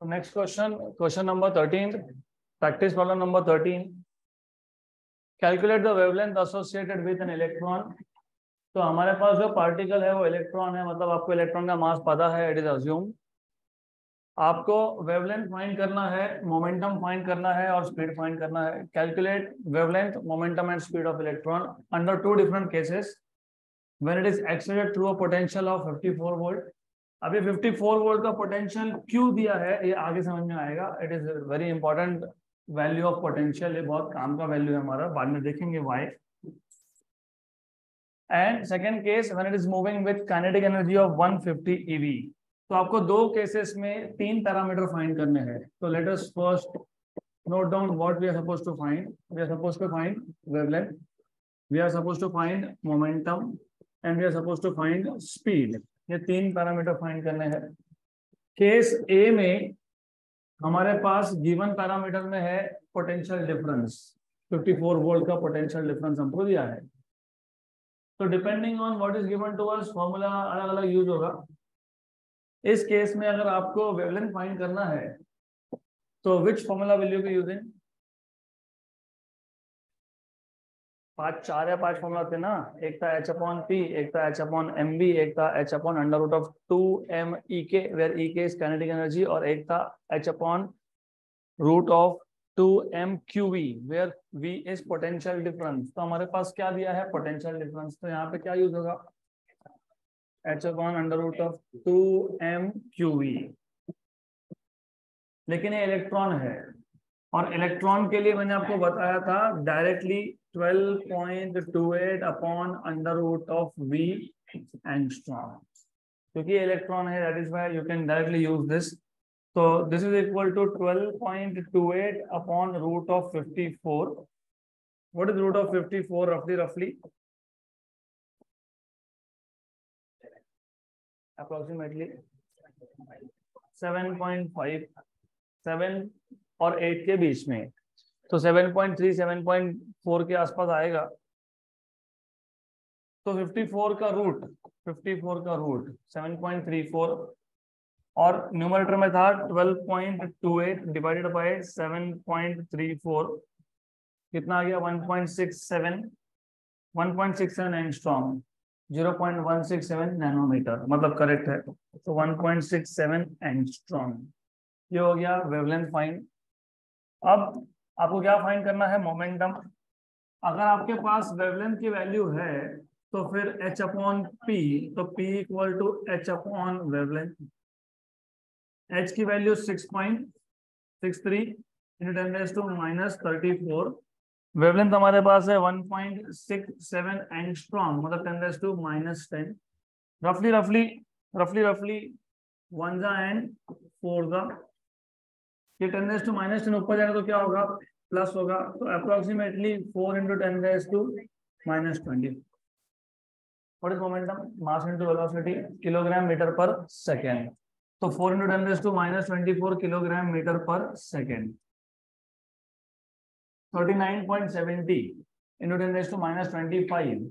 Next question number 13, practice problem number 13। Calculate the wavelength associated with an electron. तो हमारे पास जो particle है वो इलेक्ट्रॉन है, मतलब आपको इलेक्ट्रॉन का मास पता है, इट इज अज्यूम। आपको वेवलेंथ फाइंड करना है, मोमेंटम फाइंड करना है और स्पीड फाइंड करना है। Calculate wavelength, momentum and speed of electron under to different cases when it is excited through a potential of 54 volt. अभी 54 वोल्ट का पोटेंशियल क्यों दिया है ये आगे समझ में आएगा। It is very important value of potential, ये बहुत काम का वैल्यू है हमारा, बाद में देखेंगे why. And second case when it is moving with kinetic energy of 150 eV। तो आपको दो केसेस में तीन पैरामीटर फाइंड करने हैं। तो let us first note down what we are supposed to find. We are supposed to find wavelength, we are supposed to find momentum and we are supposed to find speed. ये तीन parameter find करने हैं। Case ए में हमारे पास given parameter में है potential difference, 54 volt का potential difference हमको दिया है। तो depending on what is given to us formula अलग अलग यूज होगा। इस केस में अगर आपको वेवलेंथ फाइंड करना है तो which formula will you be using? चार या पांच फॉर्मूला थे ना, एक था h अपॉन p, एक था h अपॉन mv, एक था h upon under root of 2m ek where ek is kinetic energy, और एक था h upon root of 2m qv where v is potential difference. तो हमारे पास क्या दिया है? Potential difference. तो यहाँ पे क्या यूज होगा? h upon under root of 2m qv। लेकिन ये इलेक्ट्रॉन है, और इलेक्ट्रॉन के लिए मैंने आपको बताया था directly 12.28 upon under root of v angstrom, क्योंकि इलेक्ट्रॉन है, that is why you can directly use this. तो this is equal to 12.28 upon root of 54। What is root of 54? रफली अप्रोक्सीमेटली 7.5, 7 और 8 के बीच में। तो 7.3 7.4 के आसपास आएगा। तो 54 का रूट 7.34, और न्यूमरेटर में था 12.28 डिवाइडेड बाय 7.34, कितना आ गया? 1.67 एंगस्ट्रॉम, 0.167 नैनोमीटर, मतलब करेक्ट है। तो 1.67 एंगस्ट्रॉम, ये हो गया वेवलेंथ फाइंड। अब आपको क्या फाइंड करना है? मोमेंटम। अगर आपके पास वेवलेंथ की वैल्यू है तो फिर h अपॉन पी, तो p equal to h upon wavelength. h की वैल्यू 6.63 इंटू 10⁻⁻34। वेवलेंथ हमारे पास है 1.67 एंगस्ट्रॉम, मतलब 10⁻⁻10। रफली 1 जा एंड 4 जा, ये 10⁻⁻10 ऊपर जाएगा तो क्या होगा? प्लस होगा। तो approximately 4 into 10⁻⁻20। What is momentum? Mass into velocity, kilogram metre पर सेकेंड। तो 4 इंटू 10⁻⁻24 किलोग्राम मीटर पर सेकेंड। 39.70 इंटू 10⁻25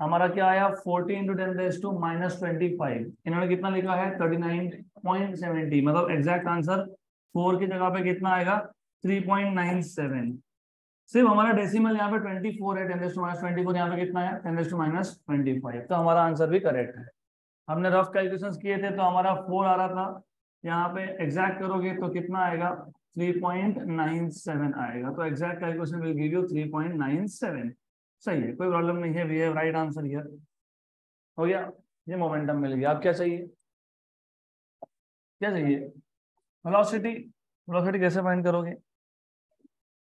हमारा क्या आया? 40 इंटू 10⁻25। इन्होंने कितना लिखा है? 39.70, मतलब एग्जैक्ट आंसर 4 की जगह पे कितना आएगा? 3.97। सिर्फ हमारा डेसिमल यहाँ पे 24 है, 10⁻24, यहाँ पे कितना है? 10⁻25। तो हमारा आंसर भी करेक्ट है। हमने रफ कैलकुलेशंस किए थे तो हमारा 4 आ रहा था, यहाँ पे एग्जैक्ट करोगे तो कितना आएगा? 3.97 आएगा। तो exact calculation will give you 3.97। सही है, कोई प्रॉब्लम नहीं है, we have right answer here. हो गया, ये मोमेंटम मिल गया। अब क्या चाहिए? क्या चाहिए? वेलोसिटी। वेलोसिटी कैसे फाइंड करोगे?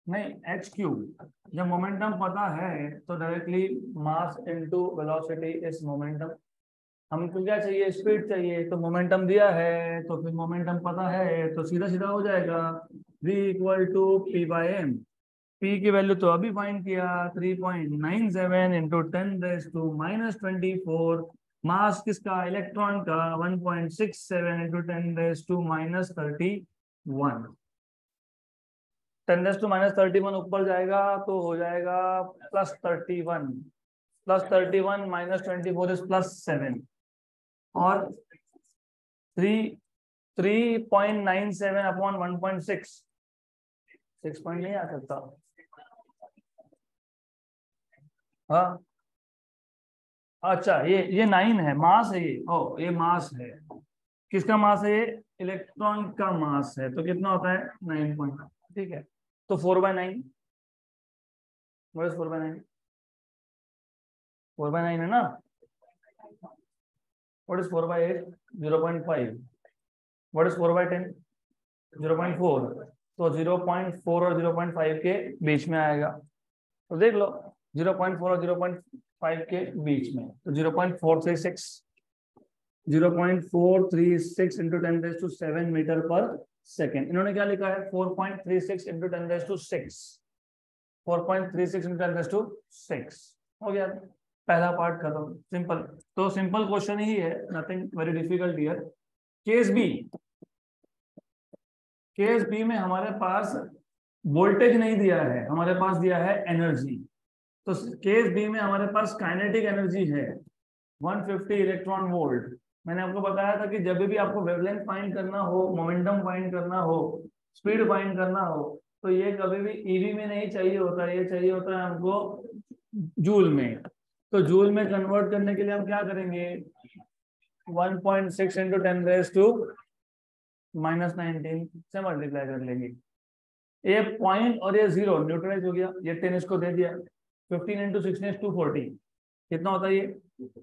नहीं, एच क्यूब। जब मोमेंटम पता है तो directly mass into velocity is momentum. हमको क्या चाहिए? स्पीड चाहिए। तो मोमेंटम दिया है तो फिर मोमेंटम पता है तो सीधा सीधा हो जाएगा, v equal to P by M. पी की वैल्यू तो अभी फाइंड किया, 3.97 इंटू 10⁻⁻24। मास किसका? इलेक्ट्रॉन का 1.67 इंटू 10⁻⁻31। 10⁻31 ऊपर जाएगा तो हो जाएगा +31, +31 -24 इज +7, और 3 3.97 अपॉन 1.6, 6 पॉइंट नहीं आ सकता। हाँ अच्छा, ये 9 है, मास है ये। ओ ये मास है, किसका मास है ये? इलेक्ट्रॉन का मास है। तो कितना होता है? 9 पॉइंट। ठीक है, तो 4/9, 4/9, 4/9 है ना। What is 4/8? 0.5। What is 4/10? 0.4। तो 0.4 और 0.5 के बीच में आएगा। तो देख लो 0.4 और 0.5 के बीच में, तो 0.436, 0.436 इंटू 10⁻⁷ मीटर पर सेकेंड। इन्होंने क्या लिखा है? 4.36 इंटू 10⁻⁶, 4.36 इंटू 10⁻⁶। हो गया, पहला पार्ट खत्म, सिंपल। तो सिंपल क्वेश्चन ही है, nothing very difficult here. Case B, case B में हमारे पास वोल्टेज नहीं दिया है, हमारे पास दिया है एनर्जी। तो केस बी में हमारे पास काइनेटिक एनर्जी है 150 इलेक्ट्रॉन वोल्ट। मैंने आपको बताया था कि जब भी आपको वेवलेंथ फाइंड करना हो, मोमेंटम फाइंड करना हो, स्पीड फाइंड करना हो, तो ये कभी भी ईवी में नहीं चाहिए होता, ये चाहिए होता है हमको जूल में। तो जूल में कन्वर्ट करने के लिए हम क्या करेंगे? 1.6 इंटू 10⁻⁻19 से मल्टीप्लाई कर लेंगे। ये पॉइंट और ये जीरो न्यूट्रलाइज हो गया, ये 10 इसको दे दिया। 15 इंटू 16 इज 240। कितना होता है ये?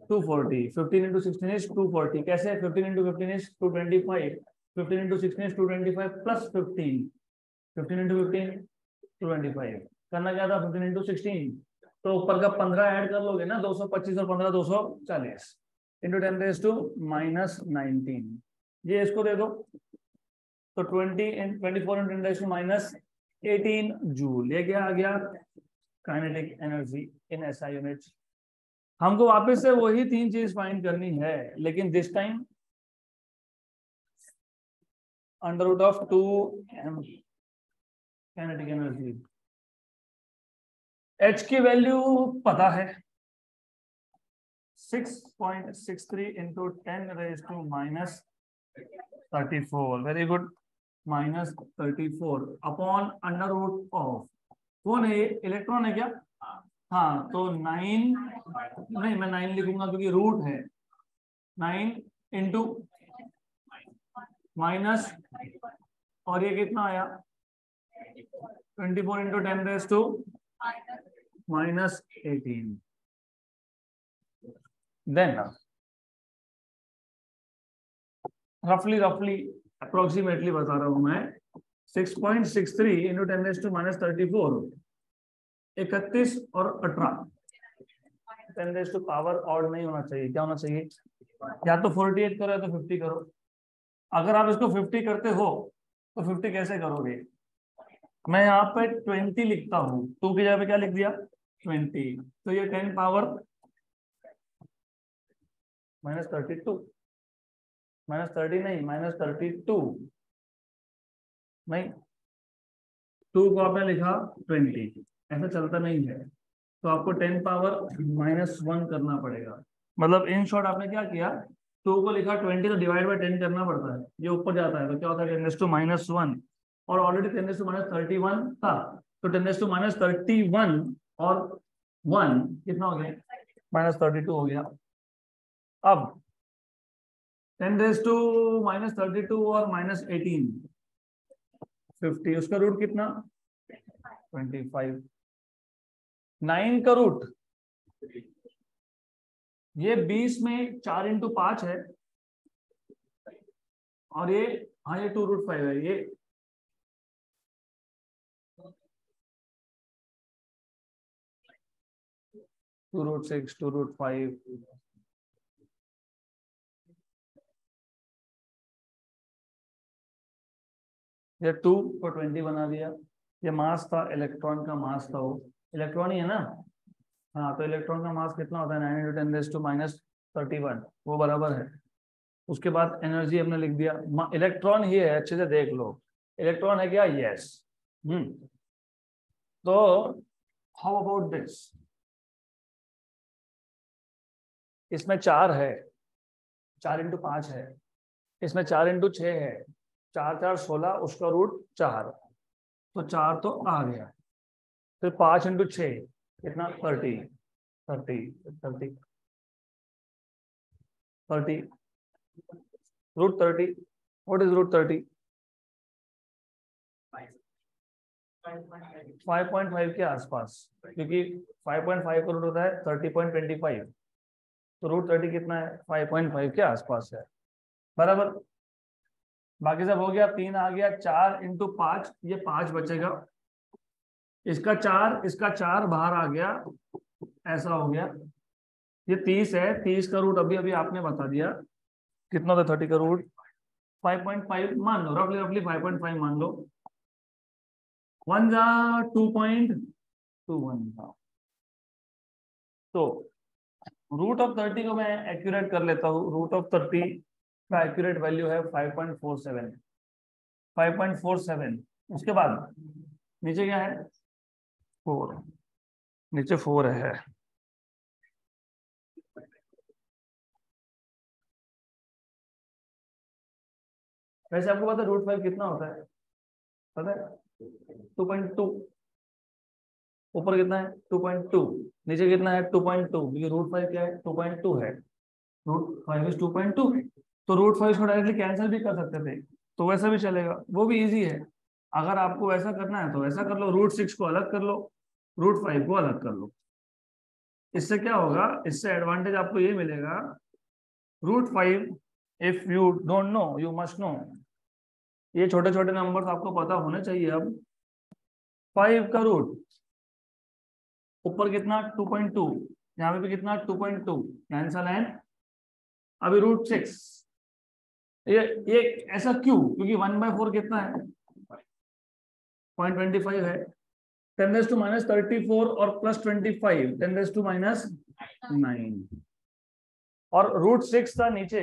240। 15 इंटू 16 इज 240। कैसे? 15 into 15 is 225। 15 into 16 is 225 plus 15। 15 into 15 225। करना क्या था? 15 इंटू 16, तो ऊपर का 15 ऐड कर लोगे ना, 225 और 15 240 इंटू 10⁻⁻19। ये इसको दे दो, तो 24 इंटू 10⁻⁻18 जूल। ये क्या आ गया? Kinetic energy in SI units. हमको वापस से वही तीन चीज फाइंड करनी है, लेकिन this time √2m kinetic energy. H की वैल्यू पता है, 6.63 into 10⁻⁻34। Very good, -34 upon √of. कौन है ये? इलेक्ट्रॉन है क्या? हाँ, तो 9, नहीं मैं 9 लिखूंगा क्योंकि रूट है। 9 इंटू माइनस, और ये कितना आया? 24 इंटू 10⁻⁻18। देन रफली अप्रोक्सीमेटली बता रहा हूं मैं, 6.63 इंटू 10⁻⁻34, 31 और 18। 10 पावर ऑड नहीं होना चाहिए, क्या होना चाहिए? या तो 48 करो या तो 50 करो। अगर आप इसको 50 करते हो तो 50 कैसे करोगे? मैं यहाँ पे 20 लिखता हूँ, 2 की जगह पे क्या लिख दिया? 20। तो ये 10 पावर -32, -30 नहीं, -32 नहीं, 2 को आपने लिखा 20, ऐसा चलता नहीं है। तो आपको 10 पावर -1 करना पड़ेगा। मतलब इन शॉर्ट आपने क्या किया? 2 को लिखा 20, तो डिवाइड बाय 10 करना पड़ता है, ये ऊपर जाता है तो क्या होता है? 10⁻⁻1, और ऑलरेडी 10⁻31 था, तो 10⁻31 और 1 कितना हो गया? -32 हो गया। अब 10⁻32 और -18, 50, उसका रूट कितना? 25। 9 का रूट, ये 20 में 4 इंटू 5 है, और ये, हाँ ये 2√5 है, ये 2√6, 2√5, ये 2 को 20 बना दिया। ये मास था, इलेक्ट्रॉन का मास था, वो इलेक्ट्रॉन ही है ना। हाँ, तो इलेक्ट्रॉन का मास कितना होता है? 9 इंटू 10⁻⁻31, वो बराबर है। उसके बाद एनर्जी हमने लिख दिया, इलेक्ट्रॉन ही है, अच्छे से देख लो, इलेक्ट्रॉन है क्या? यस। तो हाउ अबाउट दिस? इसमें 4 है, 4 इंटू 5 है, इसमें 4 इंटू 6 है, 4 4 16, उसका रूट 4, तो 4 तो आ गया। फिर 5 इंटू 6 कितना, 30 30 30 30, रूट 30। What is root 30? 5.5 के आसपास, क्योंकि 5.5 का रूट होता है 30.25, तो रूट 30 कितना है, 5.5 के आसपास है, बराबर। बाकी सब हो गया, 3 आ गया, 4 इंटू 5, ये 5 बचेगा, इसका 4 बाहर आ गया, ऐसा हो गया। ये 30 है, 30 का रूट अभी अभी आपने बता दिया कितना था, 30 का रूट 5.5 मान लो, रफली रफली 5.5 मान लो, 1 जा 2.21 था। तो रूट ऑफ 30 को मैं एक्यूरेट कर लेता हूँ, रूट ऑफ 30 का एक्यूरेट वैल्यू है 5.47, 5.47। उसके बाद नीचे क्या है, 4, नीचे 4 है। वैसे आपको पता है रूट 5 कितना होता है, पता है? 2.2। ऊपर कितना है, 2.2, नीचे कितना है, 2.2, क्योंकि रूट 5 क्या है, 2.2 है, रूट 5 इज 2.2। तो रूट 5 को डायरेक्टली कैंसिल भी कर सकते थे, तो वैसा भी चलेगा, वो भी इजी है। अगर आपको वैसा करना है तो वैसा कर लो, रूट 6 को अलग कर लो, रूट 5 को अलग कर लो। इससे क्या होगा, इससे एडवांटेज आपको ये मिलेगा, root 5 if you don't know you must know, ये छोटे छोटे नंबर्स आपको पता होने चाहिए। अब 5 का रूट ऊपर कितना, 2.2, यहाँ पे भी कितना, 2.2, कैंसल है। अभी रूट 6, ये ऐसा क्यों, क्योंकि 1/4 कितना है, 0.25 है, 10⁻⁻34 और प्लस 25, 10⁻⁻9, और रूट 6 था नीचे,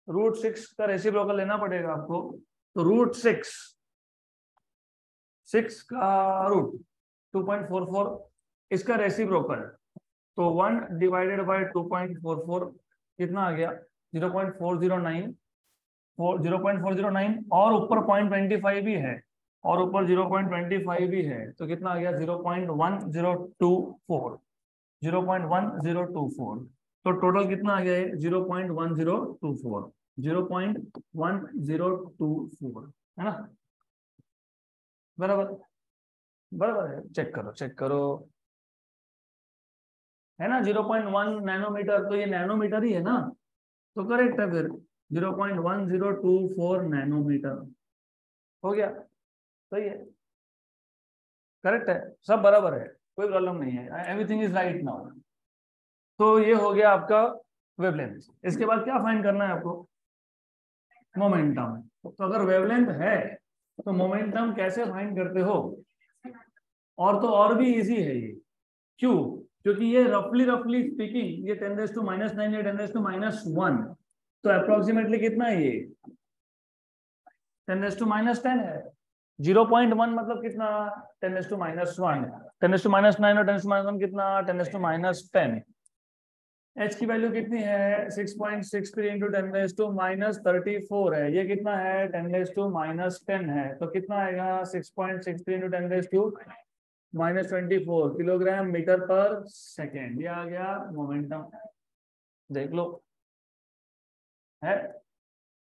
रूट 6 का रेसिप्रोकल लेना पड़ेगा आपको, तो रूट 6 का रूट 2.44, इसका रेसिप्रोकल, तो 1 डिवाइडेड बाय 2.44 कितना आ गया, 0.409, 0.409, और ऊपर 0.25 भी है, और ऊपर 0.25 भी है, तो कितना आ गया, 0.1024, 0.1024। तो टोटल कितना आ गया, 0.1024, 0.1024, है ना, बराबर, बराबर है, चेक करो चेक करो, है ना, 0.1 नैनोमीटर, तो ये नैनोमीटर ही है ना, तो करेक्ट है फिर, 0.1024 नैनोमीटर हो गया, सही है, करेक्ट है, सब बराबर है, कोई प्रॉब्लम नहीं है, एवरीथिंग इज राइट नाउ। तो ये हो गया आपका वेवलेंथ। इसके बाद क्या फाइंड करना है आपको, मोमेंटम। तो अगर वेवलेंथ है तो मोमेंटम कैसे फाइंड करते हो, और तो और भी इजी है ये, क्यों, क्योंकि ये रफली रफली स्पीकिंग, ये 10⁻⁹ या 10⁻1, तो अप्रोक्सीमेटली कितना है ये, 10⁻10 है। 0.1 मतलब कितना, 10⁻1, 10⁻9 और 10⁻1 कितना, 10⁻10। एच की वैल्यू कितनी है, 6.63 इंटू 10⁻34 है, ये कितना है, 10⁻10 है, तो कितना आएगा, 6.63 इंटू 10⁻24 किलोग्राम मीटर पर सेकेंड, ये आ गया मोमेंटम, देख लो है।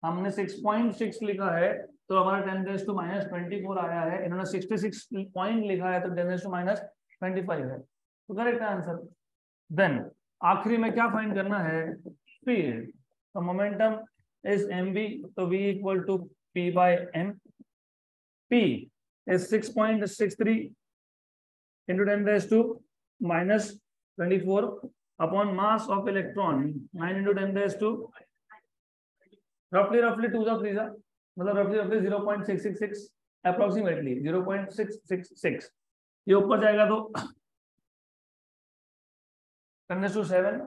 हमने 6.6 लिखा है, तो हमारा 10⁻24 आया है, इन्होंने 66 पॉइंट लिखा है, तो 10⁻25 है, तो करेक्ट आंसर। देन आखिरी में क्या फाइंड करना है, स्पीड, तो मोमेंटम इज mv, तो v equal to p by m, p is 6.63 into 10⁻24 upon mass of electron 9 into 10⁻, रफली रफली 2 जा 3 जा, मतलब रफली रफली 0.666, अप्रोक्सीमेटली 0.666, ये ऊपर जाएगा तो 10⁻7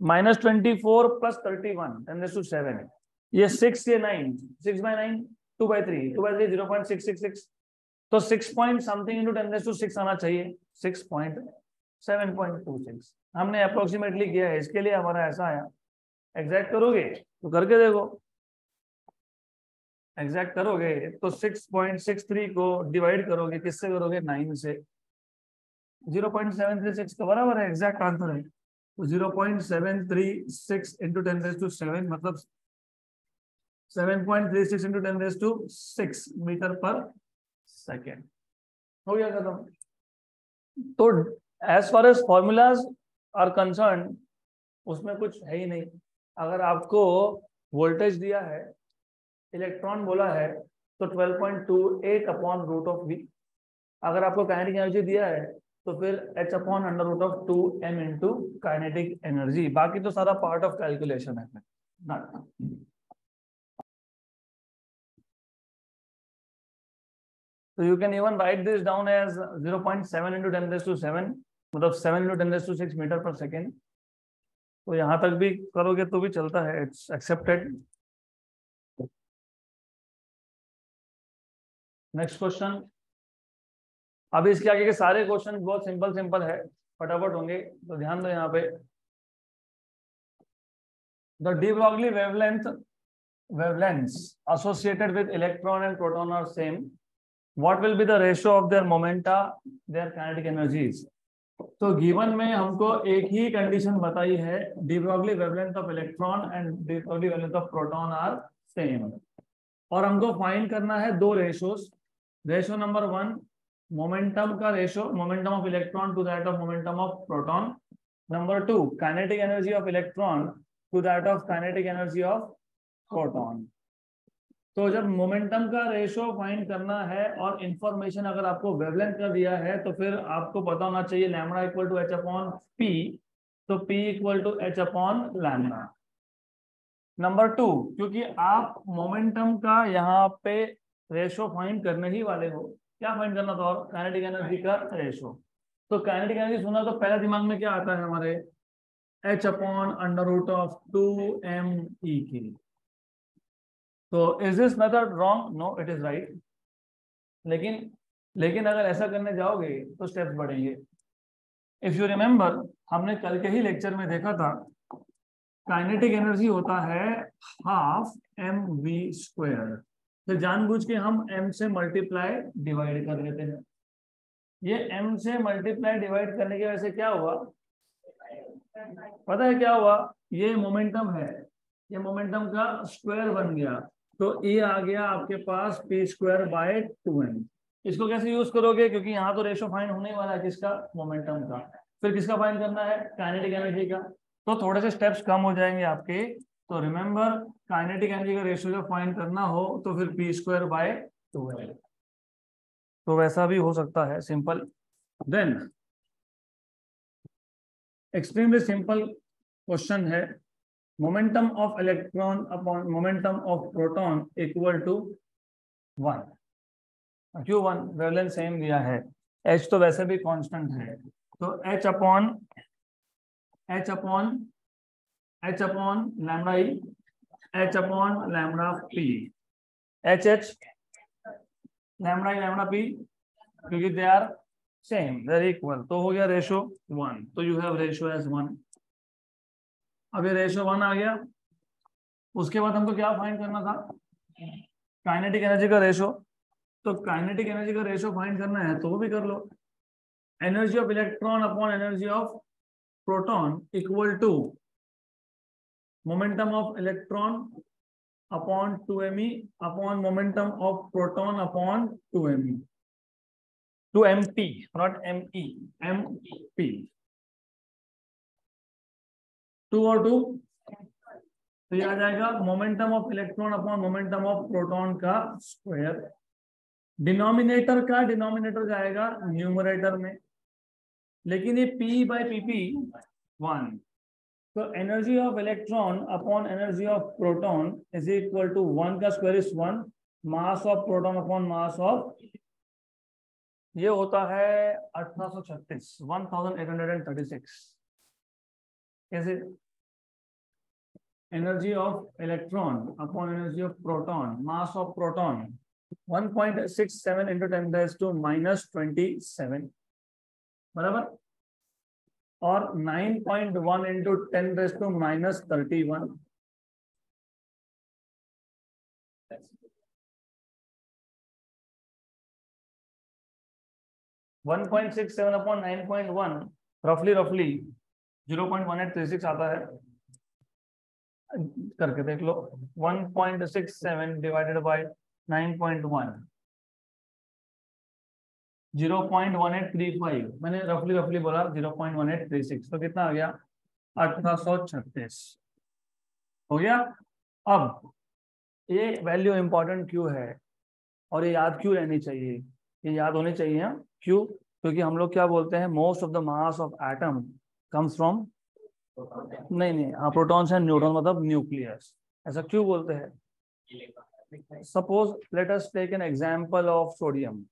-24 प्लस 31 10⁻7, ये 6 ये 9, 6/9 2/3, 2/3 0.666, तो 6 पॉइंट समथिंग इंटू 10⁻6 आना चाहिए, 6.7.26 हमने अप्रोक्सीमेटली किया है, इसके लिए हमारा ऐसा आया। एग्जैक्ट करोगे तो करके देखो, एग्जैक्ट करोगे तो 6.63 को डिवाइड करोगे, किससे करोगे? 9 से। 0.736 का बराबर है, एग्जैक्ट आंसर है। तो 0.736 इंटू 10⁻⁷ मतलब 7.36 इंटू 10⁶ मीटर पर सेकेंड। हो गया खत्म। तो as far as formulas are concerned, उसमें कुछ है ही नहीं। अगर आपको वोल्टेज दिया है, इलेक्ट्रॉन बोला है, तो 12.28 अपॉन रूट ऑफ वी। अगर आपको काइनेटिक एनर्जी दिया है तो फिर h upon under root of 2m into kinetic energy. बाकी तो सारा पार्ट ऑफ कैलकुलेशन है। तो you can even write this down as 0.7 into 10⁻⁷, मतलब 7 इंटू 10⁶ मीटर पर सेकेंड। तो यहां तक भी करोगे तो भी चलता है, इट्स एक्सेप्टेड। Next question. अभी इसके आगे के सारे क्वेश्चन बहुत सिंपल सिंपल है, फटाफट होंगे, तो ध्यान दो यहाँ पे। The de Broglie wavelengths associated with electron and proton are same. What will be the ratio of their momenta, their kinetic energies? तो गिवन में हमको एक ही कंडीशन बताई है, de Broglie wavelength of electron and de Broglie wavelength of proton are same, और हमको फाइंड करना है दो रेशोस। रेशो नंबर 1, मोमेंटम का ratio, momentum of electron to that of momentum of proton. Number 2, kinetic energy of electron to that of kinetic energy of proton. तो जब momentum का रेशो फाइंड करना है और इंफॉर्मेशन अगर आपको वेवलेंथ का दिया है, तो फिर आपको पता होना चाहिए lambda equal to h upon p, तो p equal to h upon lambda. Number 2, क्योंकि आप मोमेंटम का यहाँ पे रेशो फाइंड करने ही वाले हो, क्या फाइंड करना था? और काइनेटिक एनर्जी का रेशो। तो काइनेटिक एनर्जी सुना तो पहले दिमाग में क्या आता है हमारे? h upon under root of 2m/e²। तो is this method wrong? No, it is right. लेकिन अगर ऐसा करने जाओगे तो स्टेप्स बढ़ेंगे। इफ यू रिमेम्बर, हमने कल के ही लेक्चर में देखा था, काइनेटिक एनर्जी होता है हाफ mv²। तो जानबूझ के हम m से मल्टीप्लाई डिवाइड कर लेते हैं। ये m से मल्टीप्लाई डिवाइड करने की वजह से क्या हुआ? पता है क्या हुआ? ये मोमेंटम है, ये मोमेंटम का स्क्वायर बन गया, तो ये आ गया आपके पास p²/2m। इसको कैसे यूज करोगे? क्योंकि यहाँ तो रेशो फाइंड होने वाला है किसका? मोमेंटम का। फिर किसका फाइंड करना है? काइनेटिक एनर्जी का। तो थोड़े से स्टेप्स कम हो जाएंगे आपके। तो रिमेंबर, काइनेटिक एनर्जी का रेशो जब फाइंड करना हो तो फिर p²/2m। तो वैसा भी हो सकता है, simple. Then extremely simple question है, momentum of electron upon momentum of proton equal to 1। क्यों 1? वेवलेंथ सेम दिया है, h तो वैसे भी कांस्टेंट है, तो h upon lambda e, h upon lambda p, h lambda e lambda p, क्योंकि they are same, they are equal. तो हो गया रेशो 1, तो यू हैव रेशो एज 1। अब ये रेशो 1 आ गया। उसके बाद हमको क्या फाइंड करना था? काइनेटिक एनर्जी का रेशो। तो काइनेटिक एनर्जी का रेशो फाइंड करना है तो वो भी कर लो। Energy of electron upon energy of proton equal to momentum of electron upon 2me upon momentum of proton upon 2me, 2mt, not me, mp। 2 और 2 तो ये आ जाएगा momentum of electron upon momentum of proton का square. Denominator का denominator जाएगा numerator में, लेकिन ये p/pp 1। तो energy of electron upon energy of proton is equal to 1 का square is 1, mass of proton upon mass of, ये होता है 1836, 1836। कैसे? Energy of electron upon energy of proton, mass of proton 1.67 into 10⁻⁻27 बराबर, और 9.1 इंटू 10⁻⁻31। 1.67 अपॉन 9.1 रफली 0.1836 आता है, करके देख लो। 1.67 डिवाइडेड बाय 9.1 0.1835, मैंने रफली बोला 0.1836, तो कितना आ गया 1836 हो गया। अब ये वैल्यू इंपॉर्टेंट क्यों है और ये याद क्यों रहनी चाहिए, ये याद होनी चाहिए क्यों, क्योंकि हम लोग क्या बोलते हैं, most of the mass of atom comes from, नहीं हाँ प्रोटॉन्स एंड न्यूट्रॉन, मतलब न्यूक्लियस। ऐसा क्यों बोलते हैं? Suppose let us take an example of sodium.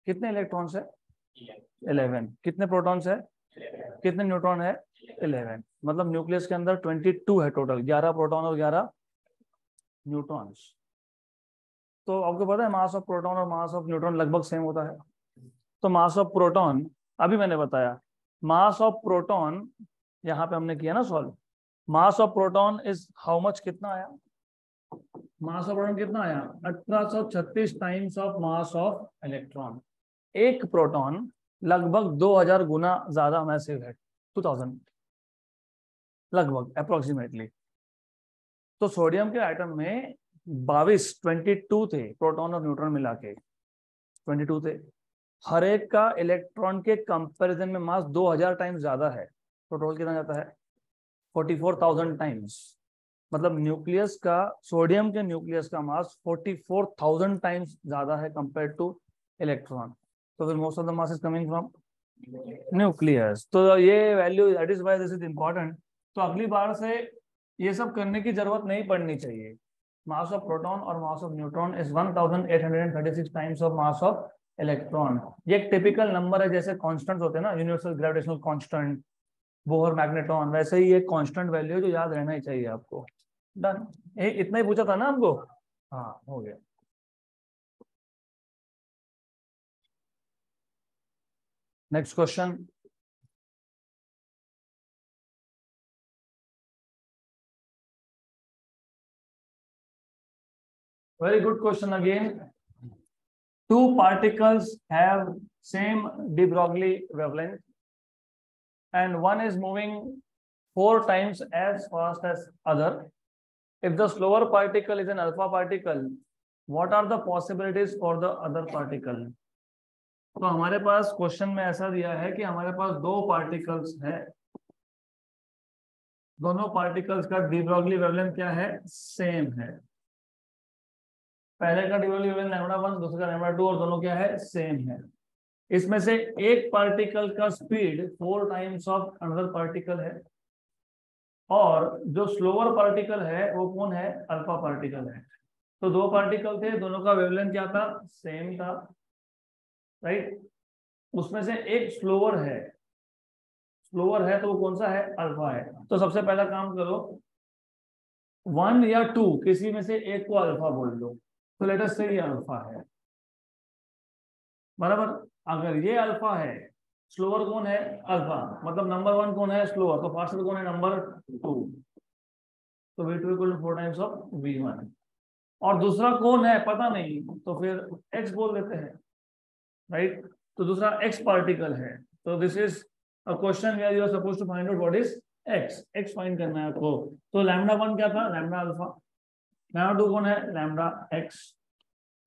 कितने इलेक्ट्रॉन्स है? 11। कितने प्रोटॉन्स है? कितने न्यूट्रॉन है? 11। मतलब न्यूक्लियस के अंदर 22 है टोटल, 11 प्रोटॉन और 11 न्यूट्रॉन्स। तो आपको पता है मास ऑफ प्रोटॉन और मास ऑफ न्यूट्रॉन लगभग सेम होता है। तो मास ऑफ प्रोटॉन, अभी मैंने बताया, मास ऑफ प्रोटॉन यहाँ पे हमने किया ना solve, mass of proton is how much, कितना आया मास ऑफ प्रोटॉन, कितना आया 1836 times of mass of electron. एक प्रोटॉन लगभग 2000 गुना ज्यादा मैसिव है, 2000 लगभग अप्रोक्सीमेटली। तो सोडियम के आइटम में 22 थे, प्रोटॉन और न्यूट्रॉन मिला के 22 थे। हर एक का इलेक्ट्रॉन के कंपैरिजन में मास 2000 टाइम्स ज्यादा है, तो टोटल कितना जाता है 44,000 टाइम्स। मतलब न्यूक्लियस का, सोडियम के न्यूक्लियस का मास 44,000 टाइम्स ज्यादा है कंपेयर टू इलेक्ट्रॉन। तो फिर most of the mass is coming from nucleus. तो ये value, that is why this is important. तो अगली बार से ये सब करने की जरूरत नहीं पड़नी चाहिए। मास ऑफ प्रोटॉन और मास of neutron is 1836 times of mass of electron. ये एक टिपिकल नंबर है, जैसे कांस्टेंट्स होते हैं ना, universal gravitational constant, Bohr magnetron, वैसे ही एक कांस्टेंट वैल्यू है जो याद रहना ही चाहिए आपको। डन, ये इतना ही पूछा था ना हमको, हाँ हो गया। Next question. Very good question again. Two particles have same de Broglie wavelength and one is moving 4 times as fast as other. If the slower particle is an alpha particle, what are the possibilities for the other particle? तो हमारे पास question में ऐसा दिया है कि हमारे पास दो particles है, दोनों पार्टिकल्स का डी ब्रॉगली वेवलेंथ क्या है, सेम है। पहले का डी ब्रॉगली वेवलेंथ λ1, दूसरे का λ2, और दोनों क्या है, सेम है। इसमें से एक पार्टिकल का speed 4 times of another particle है, और जो स्लोअर पार्टिकल है वो कौन है, अल्फा पार्टिकल है। तो दो पार्टिकल थे, दोनों का वेवलेंथ क्या था, सेम था, राइट। उसमें से एक स्लोअर है, तो वो कौन सा है, अल्फा है। तो सबसे पहला काम करो, 1 या 2 किसी में से एक को अल्फा बोल दो। तो लेट अस से ये अल्फा है, बराबर। अगर ये अल्फा है, स्लोअर कौन है, अल्फा, मतलब नंबर 1 कौन है, स्लोअर, तो फास्टर कौन है, नंबर 2। तो V2 equal to 4 times of V1। और दूसरा कौन है पता नहीं, तो फिर X बोल देते हैं, राइट। तो दूसरा X पार्टिकल है। तो this is a question where you are supposed to find out what is X find करना है आपको। तो λ1 क्या था, लैम्डा अल्फा। λ2 कौन है, लैम्डा X।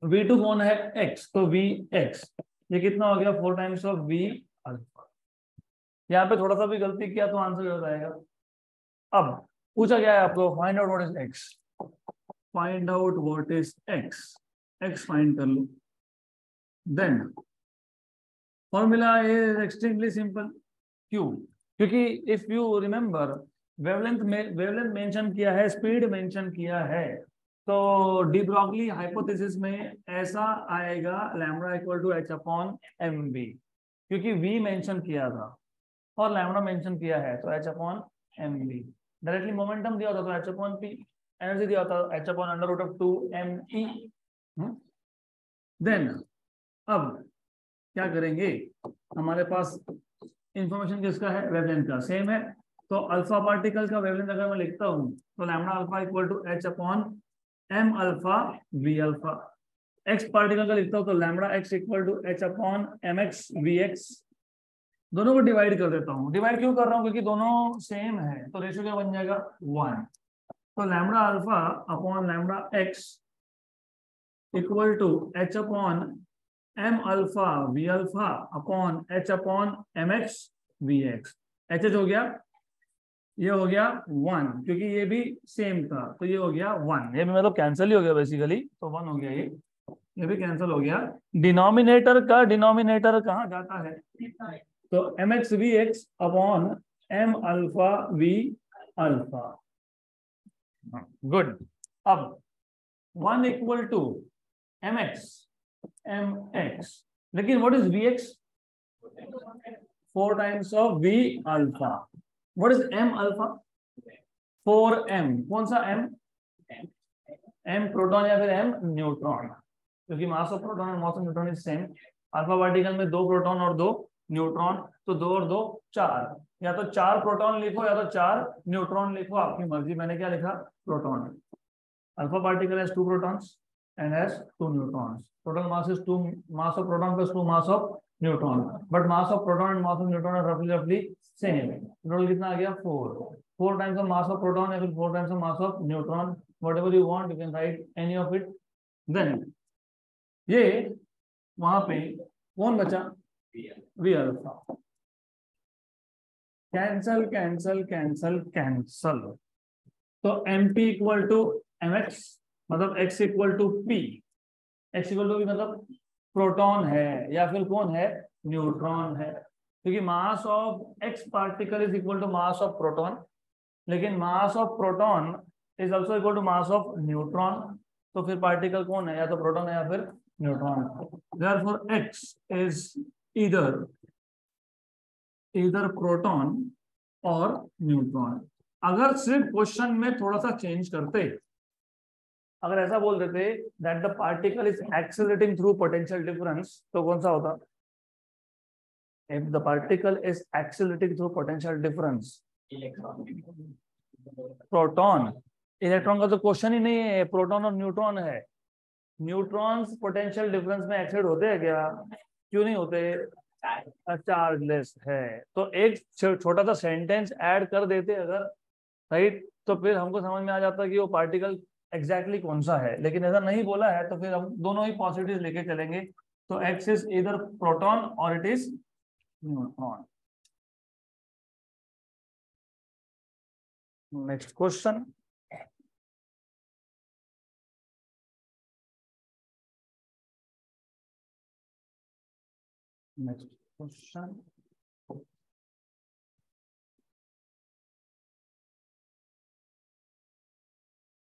V2 कौन है, X, तो Vx। ये कितना हो गया, 4 टाइम्स ऑफ V अल्फा। यहाँ पे थोड़ा सा भी गलती किया तो आंसर हो जाएगा। अब पूछा गया है आपको, find out what is X, find out what is X find कर लो। Then formula is extremely simple. क्यों? क्योंकि if you remember, wavelength mention किया है, स्पीड मेंशन किया है, तो डी ब्रॉगली हाइपोथेसिस में ऐसा आएगा lambda equal to H upon mv, क्योंकि v मेंशन किया था और लैम्डा मेंशन किया है, तो H upon mv। Directly momentum दिया होता तो H अपॉन p, एनर्जी दिया होता H upon under root of 2me। Then अब क्या करेंगे, हमारे पास इंफॉर्मेशन किसका है, वेवलेंथ का सेम है। तो अल्फा पार्टिकल का वेवलेंथ अगर मैं लिखता हूं, तो lambda alpha equal to H upon m alpha V alpha. X particle का लिखता हूँ तो lambda X equal to H upon M X V X, दोनों को डिवाइड कर देता हूँ। डिवाइड क्यों कर रहा हूँ? क्योंकि दोनों सेम है, तो रेशियो क्या बन जाएगा 1। तो lambda alpha upon lambda X equal to H upon M alpha V alpha upon H upon M X V X. H H हो गया, ये हो गया 1 क्योंकि ये भी सेम था, तो ये हो गया 1। ये भी मतलब कैंसिल ही हो गया बेसिकली, तो 1 हो गया ये भी कैंसिल हो गया। डिनोमिनेटर का डिनोमिनेटर कहाँ जाता है? तो M X V X upon M alpha V alpha. Good. अब 1 इक्वल टू एम एक्स, लेकिन what is V X? 4 times of V alpha. What is M alpha? 4m। कौन सा m? m प्रोटॉन या फिर m न्यूट्रॉन, क्योंकि mass of proton और मास of neutron is same. Alpha particle में 2 proton और 2 neutron, तो 2 और 2 4। या तो 4 प्रोटॉन लिखो या तो 4 न्यूट्रॉन लिखो, आपकी मर्जी। मैंने क्या लिखा? Proton. Alpha particle has 2 protons and has 2 neutrons. Total mass is 2 mass of proton plus 2 mass of neutron. But mass of proton and mass of neutron are roughly same. Total कितना आ गया? 4. 4 times of mass of proton या फिर 4 times of mass of neutron. Whatever you want, you can write any of it. Then ये वहां पे कौन बचा? V alpha. Cancel cancel cancel cancel. तो mp इक्वल टू mx, मतलब x equal to p। x equal to मतलब proton है या फिर कौन है? न्यूट्रॉन है, क्योंकि mass of x particle is equal to mass of proton, लेकिन mass of proton is also equal to mass of neutron. तो फिर पार्टिकल कौन है? या तो प्रोटॉन है या फिर neutron. Therefore x is either proton और न्यूट्रॉन। अगर सिर्फ क्वेश्चन में थोड़ा सा चेंज करते, अगर ऐसा बोल देते that the particle is accelerating through potential difference, तो कौन सा होता? If the particle is accelerating through potential difference, proton. Electron का तो क्वेश्चन ही नहीं है, प्रोटॉन और न्यूट्रॉन है। न्यूट्रॉन्स पोटेंशियल डिफरेंस में एक्सेलरेट होते हैं क्या? क्यों नहीं होते? चार्जलेस है। तो एक छोटा सा सेंटेंस ऐड कर देते अगर, राइट, तो फिर हमको समझ में आ जाता कि वो पार्टिकल एग्जैक्टली कौन सा है। लेकिन ऐसा नहीं बोला है, तो फिर हम दोनों ही पॉसिटिव लेके चलेंगे। तो एक्स इज इधर प्रोटॉन और it is neutron. Next question. Next question.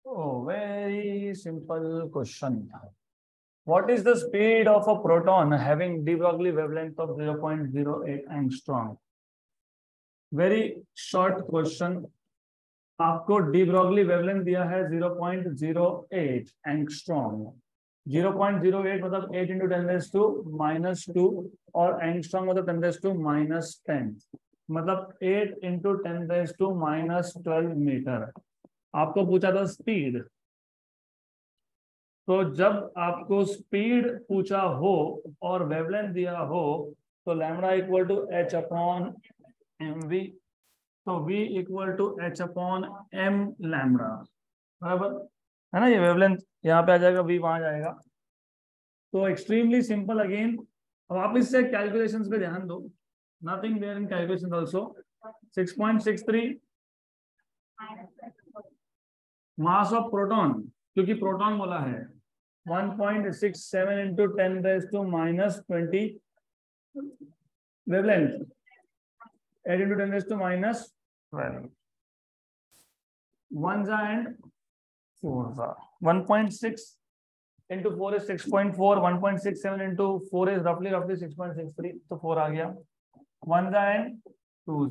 Oh, very simple question. What is the speed of a proton having de Broglie wavelength of 0.08 angstrom? Very short question. आपको de Broglie wavelength दिया है 0.08 angstrom. 0.08 मतलब 8 into 10 raised to -2 और angstrom मतलब 10 raised to -10, मतलब 8 into 10 raised to -12 metre. आपको पूछा था स्पीड, तो जब आपको स्पीड पूछा हो और वेवलेंथ दिया हो, तो lambda equal to H upon M V, तो v equal to H upon M lambda, बराबर है ना। ये वेवलेंथ यहाँ पे आ जाएगा, v वहां जाएगा। तो एक्सट्रीमली सिंपल अगेन। अब आप इससे कैलकुलेशंस पे ध्यान दो, nothing there in calculation also. 6.63 mass of proton, क्योंकि प्रोटॉन बोला है 1.67 into 10 raised to -20 wavelength, 8 into 10 raised to -12, 1 and 4 1.6 into 4 is 6.4, 1.67 into 4 is roughly 6.63, तो 4 आ गया। 1 and 2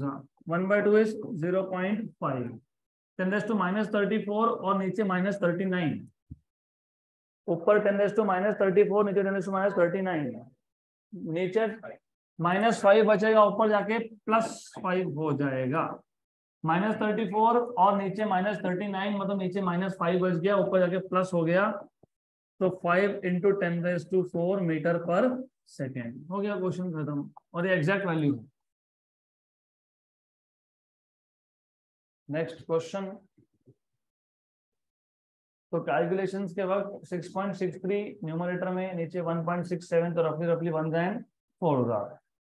1/2 is 0.5, 10 raised to -34 और नीचे -39, ऊपर 10 raised to -34, नीचे 10 raised to -39, नीचे -5 बचेगा, ऊपर जाके +5 हो जाएगा। -34 और नीचे -39 मतलब नीचे -5 बच गया, ऊपर जाके प्लस हो गया। तो 5 × 10⁴ मीटर पर सेकेंड। हो गया क्वेश्चन खत्म, और ये एग्जैक्ट वैल्यू है। Next question. तो कैलकुलेशंस के वक्त 6.63 न्यूमरेटर में, नीचे 1.67, तो रफली 1/4 होगा।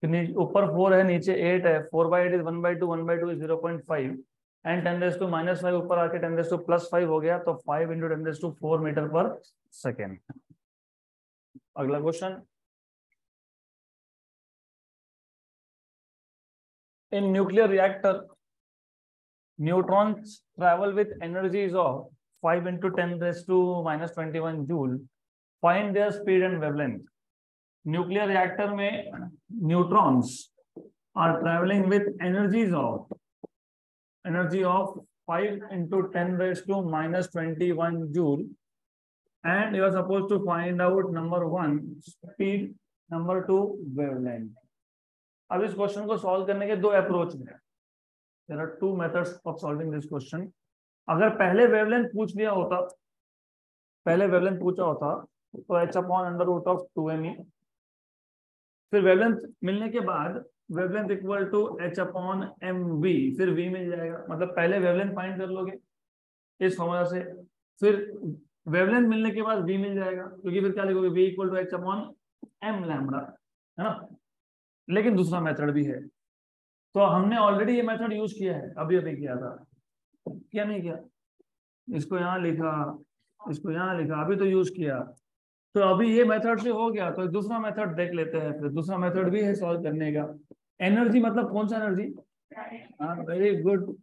फिर ऊपर 4 है, नीचे 8 है। 4/8 इज 1/2, 1/2 इज 0.5 एंड 10⁻⁻5 ऊपर आके 10⁻+5 हो गया, तो 5 × 10⁴ मीटर पर सेकेंड। अगला question. In nuclear reactor, neutrons travel with energies of 5 × 10⁻21 joule. Find their speed and wavelength. Nuclear reactor में neutrons are travelling with energy of 5 × 10⁻21 joule, and you are supposed to find out number 1 speed, number 2 wavelength. अब इस question को solve करने के दो approach हैं। There are two methods of solving this question. अगर पहले वेवलेंथ पूछ लिया होता, पहले वेवलेंथ पूछा होता, तो h/√2me, फिर वेवलेंथ मिलने के बाद वेवलेंथ इक्वल टू h/mv, फिर v मिल जाएगा। मतलब पहले वेवलेंथ फाइंड कर लोगे इस फॉर्मूला से, फिर वेवलेंथ मिलने के बाद v मिल जाएगा, क्योंकि फिर क्या लिखोगे, v equal to h/m lambda, है ना। लेकिन दूसरा मेथड भी है, तो हमने ऑलरेडी ये मेथड यूज किया है, अभी किया था, क्या नहीं किया, इसको यहाँ लिखा, इसको यहाँ लिखा, अभी तो यूज किया। तो अभी ये मेथड से हो गया, तो दूसरा मेथड देख लेते हैं। फिर दूसरा मेथड भी है सॉल्व करने का। एनर्जी मतलब कौन सा एनर्जी? हाँ, वेरी गुड।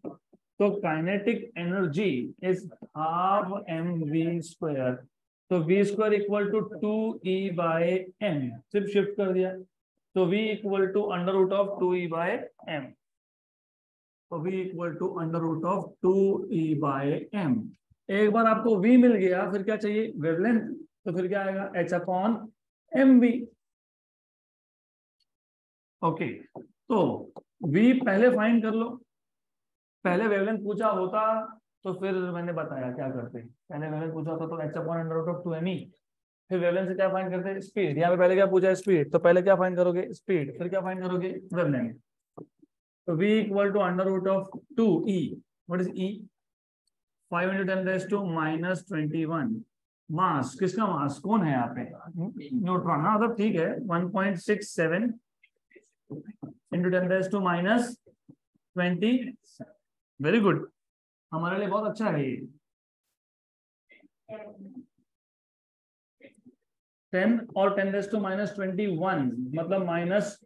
तो kinetic energy is half mv²। तो v² इक्वल टू 2e/m, सिर्फ शिफ्ट कर दिया, तो v इक्वल टू √2e/m। तो v इक्वल टू √2e/m। एक बार आपको v मिल गया, फिर क्या चाहिए, वेवलेंथ, तो फिर क्या आएगा, h/mv। ओके, तो v पहले फाइंड कर लो। पहले वेवलेंथ पूछा होता तो फिर मैंने बताया क्या करते, पहले वेवलेंथ पूछा होता तो h/√2me, फिर वेवलेंथ से क्या फाइंड करते, स्पीड। यहाँ पे पहले क्या पूछा है, स्पीड, तो पहले क्या फाइंड करोगे, स्पीड, फिर क्या फाइंड करोगे, वेवलेंथ। तो v equal to √2e, what is e, 5 × 10⁻21 mass. किसका मास, कौन है यहाँ पे, न्यूट्रॉन ना, मतलब ठीक है, 1.67 × 10⁻20। वेरी गुड, हमारे लिए बहुत अच्छा है ये। 10 और 10⁻21 मतलब माइनस,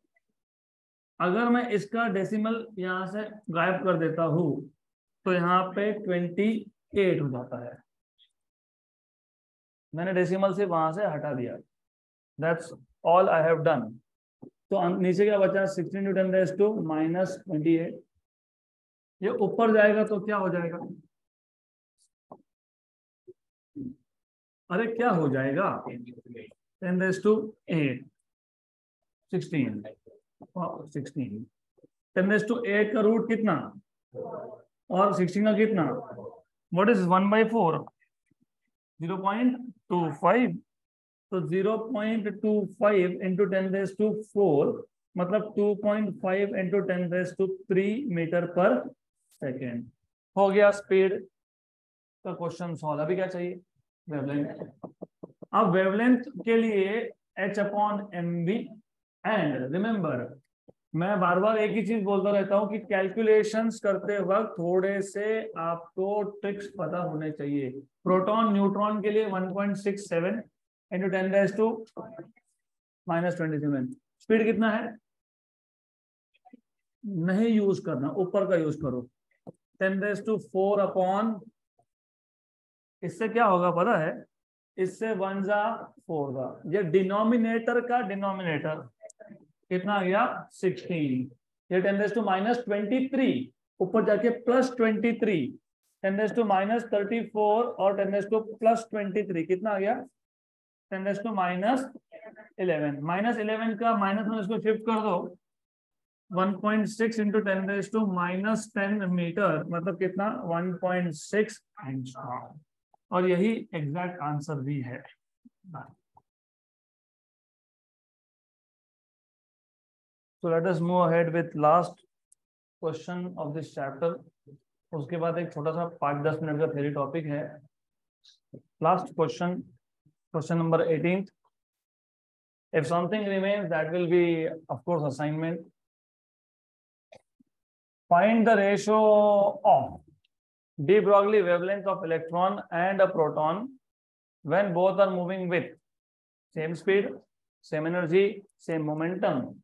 अगर मैं इसका डेसिमल यहाँ से गायब कर देता हूँ तो यहाँ पे 28 हो जाता है। मैंने डेसिमल से वहां से हटा दिया, that's all I have done. तो नीचे क्या बचा, 16 × 10⁻28। ये ऊपर जाएगा तो क्या हो जाएगा, अरे क्या हो जाएगा, 10⁻8, 16, 10⁻8 का रूट कितना, और 16 का कितना, व्हाट इज 1/4, 0.25। तो 0.25 × 10⁻4 मतलब 2.5 × 10⁻3 मीटर पर सेकेंड। हो गया स्पीड का क्वेश्चन सॉल्व। अभी क्या चाहिए, वेवलेंथ। अब वेवलेंथ के लिए h/mv, एंड रिमेंबर, मैं बार बार एक ही चीज बोलता रहता हूं कि कैलकुलेशंस करते वक्त थोड़े से आपको ट्रिक्स पता होने चाहिए। प्रोटॉन न्यूट्रॉन के लिए 1.67 × 10⁻⁻27। स्पीड कितना है, नहीं यूज करना, ऊपर का यूज करो, 10⁻4 इससे क्या होगा पता है, इससे 1 जा 4 जा, ये डिनोमिनेटर का डिनोमिनेटर कितना आ गया, 16। ये 10⁻23 ऊपर जाके +23, 10⁻34 और 10⁻+23 कितना आ गया, 10⁻11। -11 का माइनस में इसको शिफ्ट कर दो, 1.6 × 10⁻10 मीटर मतलब कितना, 1.6 एंगस्ट्रॉम। और यही एग्जैक्ट आंसर भी है। So let us move ahead with last question of this chapter. उसके बाद एक छोटा सा 5-10 मिनट का थ्योरी टॉपिक है. Last question, question number 18. If something remains, that will be, of course, assignment. Find the ratio of de Broglie wavelength of electron and a proton when both are moving with same speed, same energy, same momentum.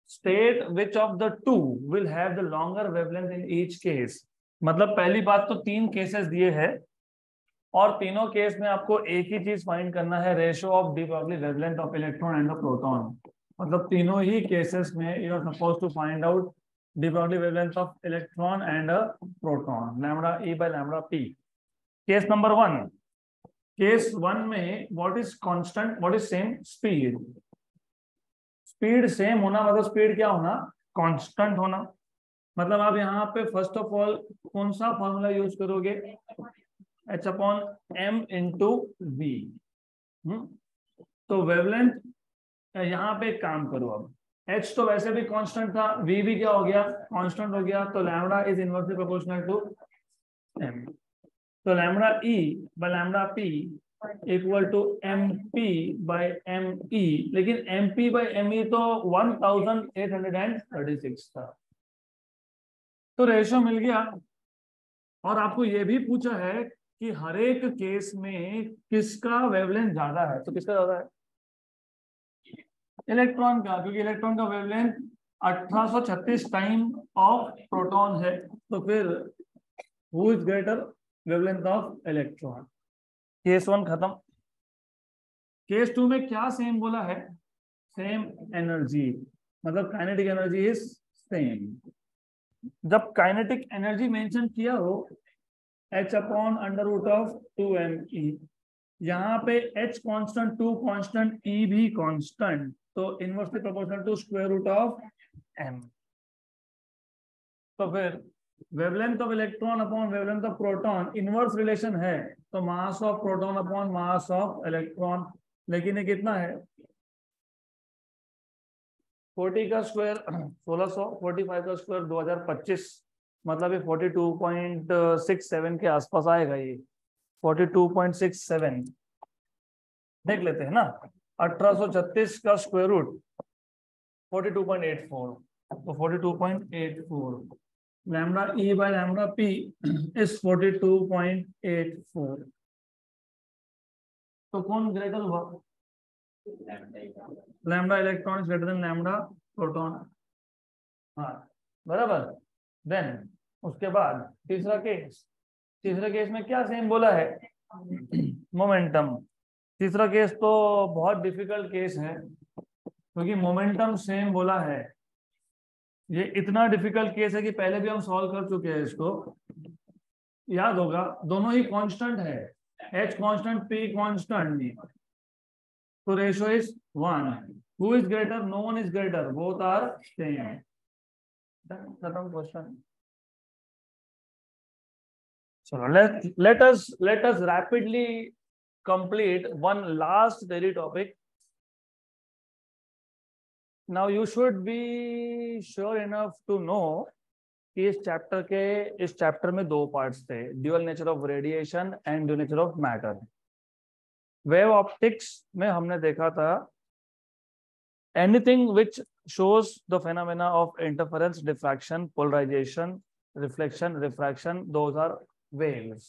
State which of the two will have the longer wavelength in each case. मतलब पहली बात तो 3 cases दिए हैं और तीनों case में आपको एक ही चीज फाइंड करना है, ratio of de Broglie wavelength of electron and proton. मतलब तीनों ही केसेस में you are suppose to find out de Broglie wavelength of electron and proton, lambda E by lambda P. Case number 1. Case 1 में what is constant, what is same? Speed. Speed same होना मतलब speed क्या होना? Constant होना. मतलब आप यहाँ पे फर्स्ट ऑफ ऑल कौन सा फॉर्मूला यूज करोगे? h upon m into V. तो वेवलेंथ, यहाँ पे एक काम करो, अब h तो वैसे भी कांस्टेंट था, v भी क्या हो गया? कांस्टेंट हो गया. तो lambda is inversely proportional to m. तो lambda e by lambda p equal to mp by me. लेकिन mp बाय me तो 1836 था. तो रेशियो मिल गया. और आपको ये भी पूछा है कि हर एक केस में किसका वेवलेंथ ज्यादा है. तो किसका ज्यादा है? इलेक्ट्रॉन का, क्योंकि इलेक्ट्रॉन का वेवलेंथ 1836 टाइम ऑफ प्रोटॉन है. तो फिर who is greater? Wavelength of electron. Case 1 खत्म. केस 2 में क्या सेम बोला है? सेम एनर्जी, मतलब काइनेटिक एनर्जी इज सेम. जब काइनेटिक एनर्जी मेंशन किया हो h upon under root of 2me, यहाँ पे h कांस्टेंट, 2 कांस्टेंट, e भी कांस्टेंट, तो inversely proportional to square root of m. तो फिर wavelength of electron upon wavelength of proton inverse relation है, तो मास of proton upon mass of electron. लेकिन ये कितना है? 40 का स्क्वायर 1600, 45 का स्क्वायर 2025, मतलब ये 42.67 के आसपास आएगा. ये 42.67 देख लेते हैं ना. 1836 का स्क्वायर रूट 42.84, तो 42.84. Lambda E by lambda P is 42.84. तो कौन ग्रेटर हुआ? Lambda electron is greater than lambda proton. हाँ बराबर. देन उसके बाद तीसरा केस. तीसरे केस में क्या सेम बोला है? मोमेंटम. तीसरा केस तो बहुत डिफिकल्ट केस है क्योंकि मोमेंटम सेम बोला है. ये इतना डिफिकल्ट केस है कि पहले भी हम सॉल्व कर चुके हैं इसको, याद होगा. दोनों ही कांस्टेंट है, h कांस्टेंट, p कांस्टेंट. तो ratio is 1. Who is greater? No one is greater, both are same. खत्म question. So let us rapidly complete one last theory topic. Now you should be sure enough to know कि इस chapter में 2 parts थे, dual nature of radiation and dual nature of matter. Wave optics में हमने देखा था anything which shows the phenomena of interference, diffraction, polarization, reflection, refraction, those are waves.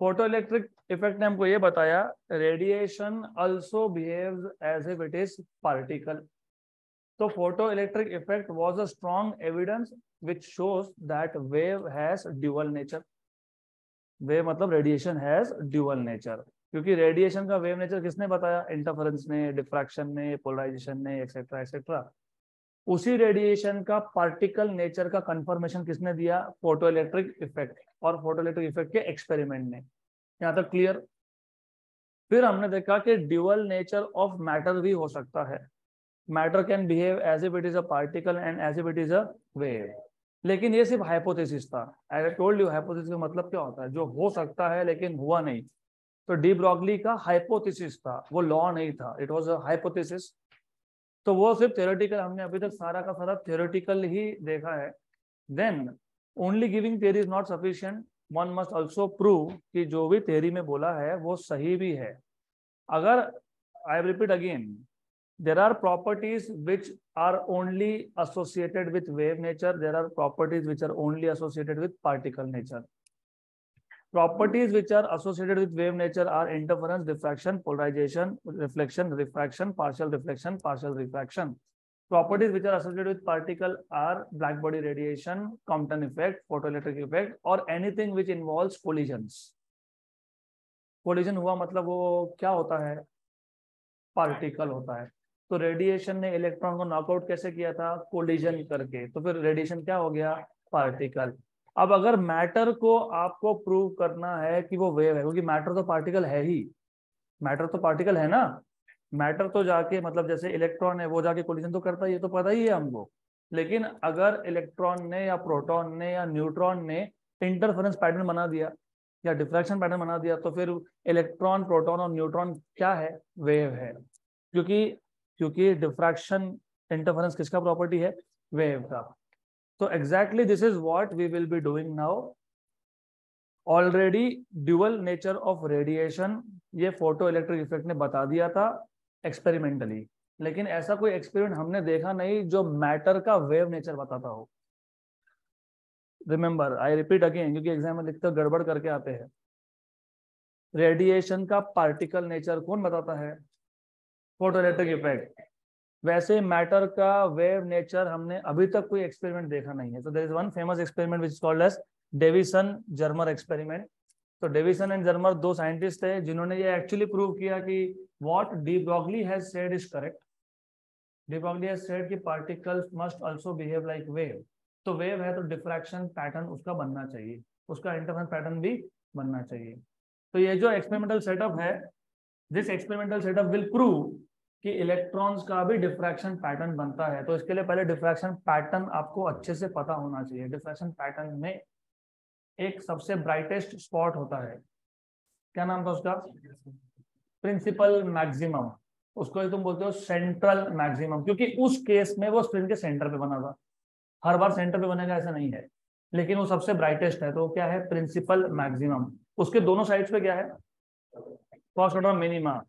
Photoelectric effect ने हमको ये बताया radiation also behaves as if it is particle. तो photoelectric effect was a strong evidence which shows that wave has dual nature. Wave मतलब radiation has dual nature. क्योंकि radiation का wave nature किसने बताया? इंटरफेरेंस ने, डिफ्रैक्शन ने, polarisation ने, etcetera etcetera. उसी रेडिएशन का पार्टिकल नेचर का कंफर्मेशन किसने दिया? फोटोइलेक्ट्रिक इफेक्ट, और फोटोइलेक्ट्रिक इफेक्ट के एक्सपेरिमेंट ने. यहाँ तक क्लियर. फिर हमने देखा कि ड्यूअल नेचर ऑफ मैटर भी हो सकता है. Matter can behave as if it is a particle and as if it is a wave. लेकिन ये सिर्फ हाइपोथेसिस था. आई टोल्ड यू हाइपोथेसिस का मतलब क्या होता है? जो हो सकता है लेकिन हुआ नहीं. तो डी ब्रॉगली का हाइपोथेसिस था, वो लॉ नहीं था, इट वाज अ हाइपोथेसिस। तो वो सिर्फ थ्योरेटिकल, हमने अभी तक सारा का सारा थ्योरेटिकल ही देखा है। Then only giving theory is not sufficient, one must also prove कि जो भी थियरी में बोला है वो सही भी है। अगर I repeat again, there are properties which are only associated with wave nature, there are properties which are only associated with particle nature. Properties which are associated with wave nature are interference, diffraction, polarization, reflection, refraction, partial reflection, partial refraction. Properties which are associated with particle are black body radiation, Compton effect, photoelectric effect, or anything which involves collisions. Collision हुआ मतलब वो क्या होता है, particle होता है। तो radiation ने इलेक्ट्रॉन को नॉकआउट कैसे किया था, कोलिजन करके, तो फिर रेडिएशन क्या हो गया, पार्टिकल। अब अगर मैटर को आपको प्रूव करना है कि वो वेव है, क्योंकि मैटर तो पार्टिकल है ही, मैटर तो पार्टिकल है ना, मैटर तो जाके मतलब जैसे इलेक्ट्रॉन है वो जाके कोलिजन तो करता ही है, तो पता ही है हमको। लेकिन अगर इलेक्ट्रॉन ने या प्रोटॉन ने या न्यूट्रॉन ने इंटरफेरेंस पैटर्न बना दिया या डिफ्रैक्शन पैटर्न बना दिया, तो फिर इलेक्ट्रॉन, प्रोटॉन और न्यूट्रॉन क्या है, वेव है। क्योंकि डिफ्रैक्शन इंटरफेरेंस किसका प्रॉपर्टी है, वेव का। तो exactly this is what we will be doing now. Already dual nature of radiation ये फोटो इलेक्ट्रिक इफेक्ट ने बता दिया था एक्सपेरिमेंटली, लेकिन ऐसा कोई एक्सपेरिमेंट हमने देखा नहीं जो मैटर का वेव नेचर बताता हो। रिमेंबर, आई रिपीट अगेन, क्योंकि एग्जाम में लिखते गड़बड़ करके आते हैं। रेडिएशन का पार्टिकल नेचर कौन बताता है, फोटो इलेक्ट्रिक इफेक्ट। वैसे मैटर का वेव नेचर हमने अभी तक कोई एक्सपेरिमेंट देखा नहीं है। तो there is one famous experiment which is called as Davisson Germer experiment. तो डेविसन एंड जर्मर दो साइंटिस्ट थे जिन्होंने ये एक्चुअली प्रूव किया कि what de Broglie has said is correct. De Broglie has said कि particles must also behave like wave. तो wave है तो डिफ्रैक्शन पैटर्न उसका बनना चाहिए, उसका इंटरफेरेंस पैटर्न भी बनना चाहिए। तो ये जो एक्सपेरिमेंटल सेटअप है, this experimental setup will prove कि इलेक्ट्रॉन्स का भी डिफ्रैक्शन पैटर्न बनता है। तो इसके लिए पहले डिफ्रैक्शन पैटर्न आपको अच्छे से पता होना चाहिए। डिफ्रैक्शन पैटर्न में एक सबसे ब्राइटेस्ट स्पॉट होता है, क्या नाम था उसका, प्रिंसिपल मैक्सिमम। उसको तुम बोलते हो सेंट्रल मैक्सिमम, क्योंकि उस केस में वो स्क्रीन के सेंटर पे बना था। हर बार सेंटर पे बनेगा ऐसा नहीं है, लेकिन वो सबसे ब्राइटेस्ट है, तो क्या है, प्रिंसिपल मैक्सिमम। उसके दोनों साइड्स पे क्या है, फर्स्ट ऑर्डर मिनिमा।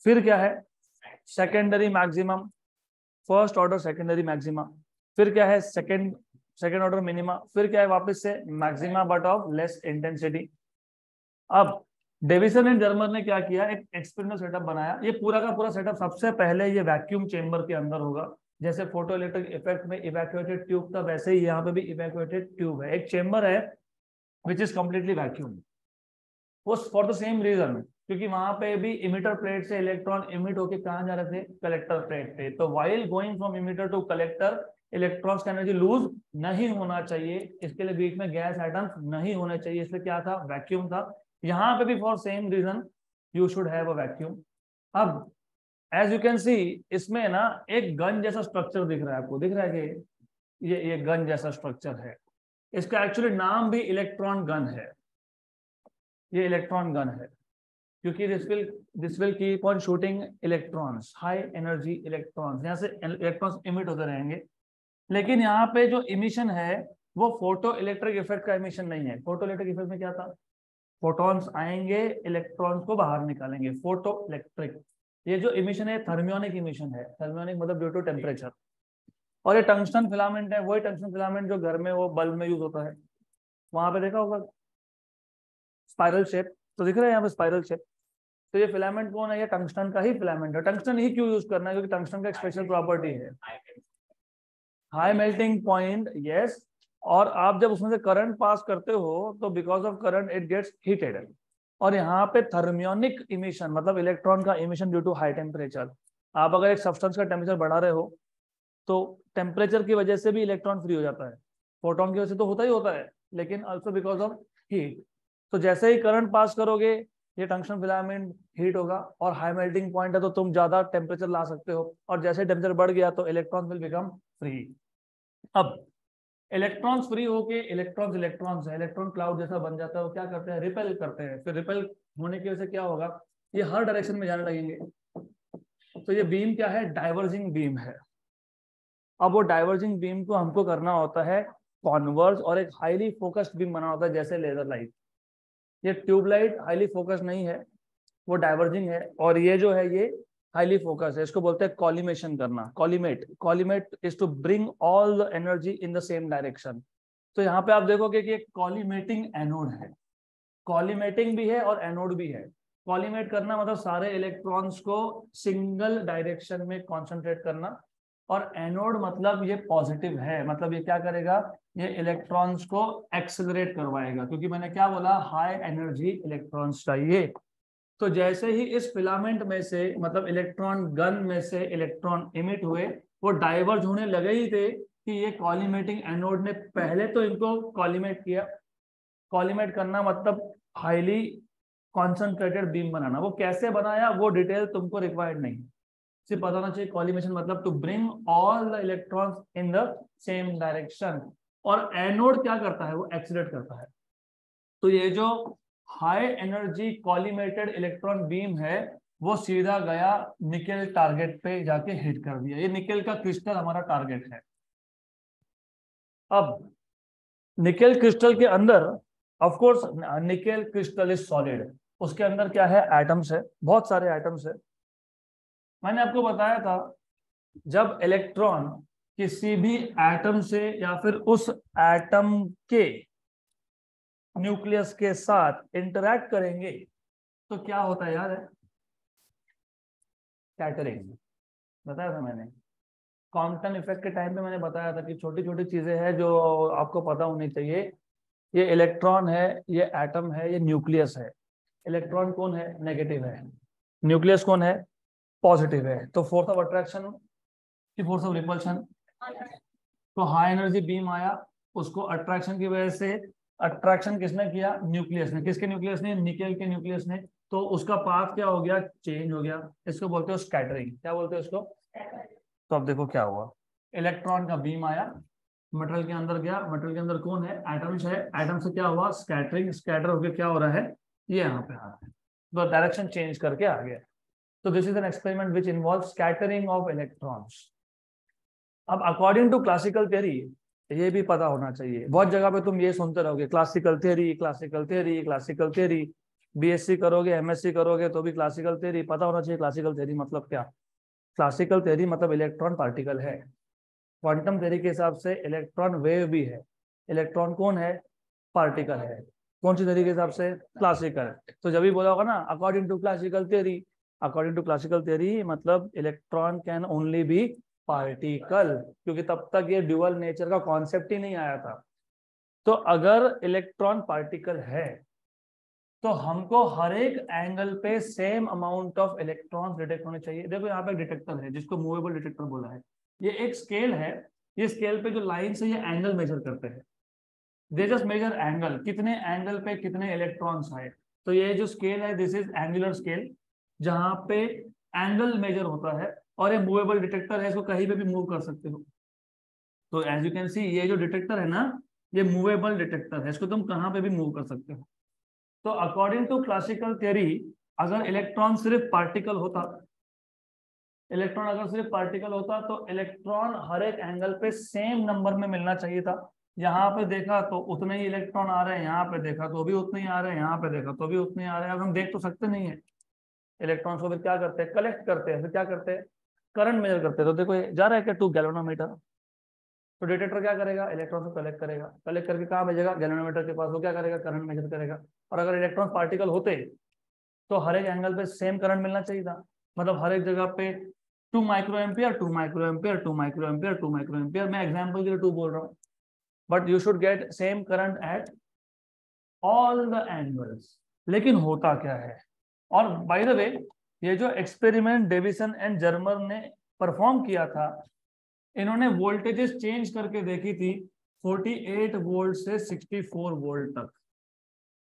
फिर क्या है, secondary maximum, first order secondary maxima. फिर क्या है, सेकेंड ऑर्डर मिनिमा। फिर क्या है, वापस से maxima but of less intensity. अब डेविसन एंड जर्मर ने क्या किया, एक एक्सपेरिमेंटल सेटअप बनाया। ये पूरा का पूरा सेटअप सबसे पहले ये वैक्यूम चेंबर के अंदर होगा। जैसे फोटो इलेक्ट्रिक इफेक्ट में इवैक्यूएटेड ट्यूब था, वैसे ही यहाँ पे भी इवैक्यूएटेड ट्यूब है। एक चेंबर है विच इज कंप्लीटली वैक्यूम। वो फॉर द सेम रीजन, क्योंकि वहां पे भी इमिटर प्लेट से इलेक्ट्रॉन इमिट होके कहाँ जा रहे थे, कलेक्टर प्लेट पे। तो while going from emitter to collector, electrons का एनर्जी लूज नहीं होना चाहिए, इसके लिए बीच में गैस एटम्स नहीं होने चाहिए, इसलिए क्या था, वैक्यूम था। यहाँ पे भी for same reason you should have a vacuum. अब एज यू कैन सी, इसमें ना एक गन जैसा स्ट्रक्चर दिख रहा है आपको, दिख रहा है कि ये गन जैसा स्ट्रक्चर है। इसका एक्चुअली नाम भी इलेक्ट्रॉन गन है, ये इलेक्ट्रॉन गन है, क्योंकि this will keep on shooting electrons, high energy electrons. यहाँ से इलेक्ट्रॉन्स इमिट होते रहेंगे। लेकिन यहाँ पे जो इमिशन है वो फोटो इलेक्ट्रिक इफेक्ट का इमिशन नहीं है। फोटो इलेक्ट्रिक इफेक्ट में क्या था, फोटॉन्स आएंगे, इलेक्ट्रॉन्स को बाहर निकालेंगे, फोटो इलेक्ट्रिक। ये जो इमिशन है थर्मियोनिक इमिशन है, थर्मियोनिक मतलब ड्यू टू टेम्परेचर। और ये टंगस्टन फिलामेंट है, वही टंगस्टन फिलामेंट जो घर में वो बल्ब में यूज होता है। वहां पे देखा होगा स्पाइरल शेप, तो दिख रहा है यहाँ पे स्पाइरल शेप। तो ये फिलामेंट कौन है, ये टंगस्टन का ही फिलामेंट है। टंगस्टन ही क्यों यूज करना है, क्योंकि टंगस्टन का एक स्पेशल प्रॉपर्टी है, हाई मेल्टिंग पॉइंट। यस, और आप जब उसमें से करंट पास करते हो तो because of current it gets heated. और यहाँ पे थर्मियोनिक इमिशन मतलब इलेक्ट्रॉन का emission due to high temperature. आप अगर एक सब्सटेंस का टेम्परेचर बढ़ा रहे हो तो टेम्परेचर की वजह से भी इलेक्ट्रॉन फ्री हो जाता है, फोटोन की वजह से तो होता ही होता है, लेकिन ऑल्सो बिकॉज ऑफ हीट। तो जैसे ही करंट पास करोगे ये टंगस्टन फिलामेंट हीट होगा, और हाई मेल्टिंग पॉइंट है तो तुम ज्यादा टेम्परेचर ला सकते हो, और जैसे टेम्परेचर बढ़ गया तो इलेक्ट्रॉन विल बिकम फ्री। अब इलेक्ट्रॉन्स फ्री होके इलेक्ट्रॉन्स है, इलेक्ट्रॉन क्लाउड जैसा बन जाता है, वो क्या करते हैं, रिपेल करते हैं। फिर रिपेल होने की वजह से क्या होगा, ये हर डायरेक्शन में जाने लगेंगे। तो ये बीम क्या है, डाइवर्जिंग बीम है। अब वो डाइवर्जिंग बीम को हमको करना होता है कॉन्वर्ज, और एक हाईली फोकस्ड बीम बना होता है जैसे लेजर लाइट। ये ट्यूबलाइट हाईली फोकस नहीं है, वो डाइवर्जिंग है, और ये जो है ये हाईली फोकस है। इसको बोलते हैं कॉलिमेशन करना, collimate is to bring all the energy in the same direction. तो यहाँ पे आप देखोगे कि एक कॉलिमेटिंग एनोड है, कॉलिमेटिंग भी है और एनोड भी है। कॉलिमेट करना मतलब सारे इलेक्ट्रॉन्स को सिंगल डायरेक्शन में कॉन्सेंट्रेट करना, और एनोड मतलब ये पॉजिटिव है, मतलब ये क्या करेगा, ये इलेक्ट्रॉन्स को एक्सेलरेट करवाएगा, क्योंकि मैंने क्या बोला, हाई एनर्जी इलेक्ट्रॉन्स चाहिए। तो जैसे ही इस फिलामेंट में से, मतलब इलेक्ट्रॉन गन में से इलेक्ट्रॉन इमिट हुए, वो डाइवर्ज होने लगे ही थे कि ये कॉलिमेटिंग एनोड ने पहले तो इनको कॉलिमेट किया। कॉलिमेट करना मतलब हाईली कॉन्सेंट्रेटेड बीम बनाना। वो कैसे बनाया वो डिटेल तुमको रिक्वायर्ड नहीं, सिर्फ पता होना चाहिए कॉलिमेशन मतलब to bring all the electrons in the same direction. और एनोड क्या करता है, वो एक्सीलरेट करता है। तो ये जो हाई एनर्जी कॉलिमेटेड इलेक्ट्रॉन बीम है, वो सीधा गया निकेल टारगेट पे जाके हिट कर दिया। ये निकेल का क्रिस्टल हमारा टारगेट है। अब निकेल क्रिस्टल के अंदर, of course nickel crystal is solid, उसके अंदर क्या है, एटम्स है, बहुत सारे एटम्स है। मैंने आपको बताया था जब इलेक्ट्रॉन किसी भी एटम से या फिर उस एटम के न्यूक्लियस के साथ इंटरैक्ट करेंगे तो क्या होता है, याद है, स्कैटरिंग, बताया था मैंने। क्वांटम इफेक्ट के टाइम पे मैंने बताया था कि छोटी छोटी चीजें हैं जो आपको पता होनी चाहिए। ये इलेक्ट्रॉन है, ये एटम है, ये न्यूक्लियस है। इलेक्ट्रॉन कौन है, नेगेटिव है, न्यूक्लियस कौन है, पॉजिटिव है। तो फोर्स ऑफ अट्रैक्शन की फोर्स ऑफ रिपल्शन। तो हाई एनर्जी बीम आया, उसको अट्रैक्शन की वजह से, अट्रैक्शन किसने किया, न्यूक्लियस ने। किसके न्यूक्लियस ने, निकेल के न्यूक्लियस ने। तो उसका पाथ क्या हो गया, चेंज हो गया। इसको बोलते हो स्कैटरिंग। क्या बोलते हैं उसको। तो अब देखो क्या हुआ, इलेक्ट्रॉन का बीम आया, मटेरियल के अंदर गया, मटेरियल के अंदर कौन है, एटम्स है। एटम से क्या हुआ, स्कैटरिंग, स्कैटर होकर क्या हो रहा है, ये यहाँ पे आ रहा है, तो डायरेक्शन चेंज करके आ गया। तो this is an experiment which involve scattering of electrons. अब अकॉर्डिंग टू क्लासिकल थ्योरी, ये भी पता होना चाहिए, बहुत जगह पे तुम ये सुनते रहोगे, classical theory, classical theory, classical theory. BSc करोगे, एमएससी करोगे तो भी क्लासिकल थ्योरी। पता होना चाहिए क्लासिकल थ्योरी मतलब क्या। क्लासिकल थ्योरी मतलब इलेक्ट्रॉन पार्टिकल है। क्वांटम थ्योरी के हिसाब से इलेक्ट्रॉन वेव भी है। इलेक्ट्रॉन कौन है, पार्टिकल है। कौन सी थ्योरी के हिसाब से, क्लासिकल। तो जब भी बोला होगा ना according to classical theory, according to classical theory मतलब electron can only be particle, क्योंकि तब तक ये ड्यूअल नेचर का कॉन्सेप्ट ही नहीं आया था। तो अगर इलेक्ट्रॉन पार्टिकल है तो हमको हर एक एंगल पे same amount of electrons detect होने चाहिए। देखो यहाँ पे एक डिटेक्टर है जिसको मूवेबल डिटेक्टर बोला है। ये एक स्केल है, ये स्केल पे जो लाइन से ये एंगल मेजर करते हैं। दे जस्ट मेजर एंगल, कितने एंगल पे कितने इलेक्ट्रॉन्स आए। तो ये जो स्केल है दिस इज एंगुलर स्केल, जहां पे एंगल मेजर होता है। और ये मूवेबल डिटेक्टर है, इसको कहीं पे भी मूव कर सकते हो। तो एज यू कैन सी ये जो डिटेक्टर है ना, ये मूवेबल डिटेक्टर है, इसको तुम कहाँ पे भी मूव कर सकते हो। तो अकॉर्डिंग टू क्लासिकल थ्योरी, अगर इलेक्ट्रॉन सिर्फ पार्टिकल होता, इलेक्ट्रॉन अगर सिर्फ पार्टिकल होता तो इलेक्ट्रॉन हर एक एंगल पे सेम नंबर में मिलना चाहिए था। यहाँ पे देखा तो उतने ही इलेक्ट्रॉन आ रहे हैं, यहाँ पे देखा तो भी उतने ही आ रहे हैं, यहाँ पे देखा तो भी उतने ही आ रहे हैं। अब हम देख तो सकते नहीं है इलेक्ट्रॉन्स को, फिर क्या करते हैं, कलेक्ट करते हैं। फिर क्या करते हैं, करंट मेजर करते हैं। तो देखो ये जा रहा है क्या, 2 गैल्वेनोमीटर। तो डिटेक्टर क्या करेगा, इलेक्ट्रॉन को कलेक्ट करेगा, कलेक्ट करके कहाँ भेजेगा, गैल्वेनोमीटर के पास। वो क्या करेगा, करंट मेजर करेगा। और अगर इलेक्ट्रॉन पार्टिकल होते तो हर एक एंगल पे सेम करंट मिलना चाहिए था। मतलब हर एक जगह पे 2 micro ampere, 2 micro ampere, 2 micro ampere, 2 micro ampere. मैं एग्जाम्पल के लिए 2 बोल रहा हूँ, but you should get same current at all the angles. लेकिन होता क्या है, और बाय द वे ये जो एक्सपेरिमेंट डेविसन एंड जर्मर ने परफॉर्म किया था, इन्होंने वोल्टेजेस चेंज करके देखी थी 48 वोल्ट से 64 वोल्ट तक।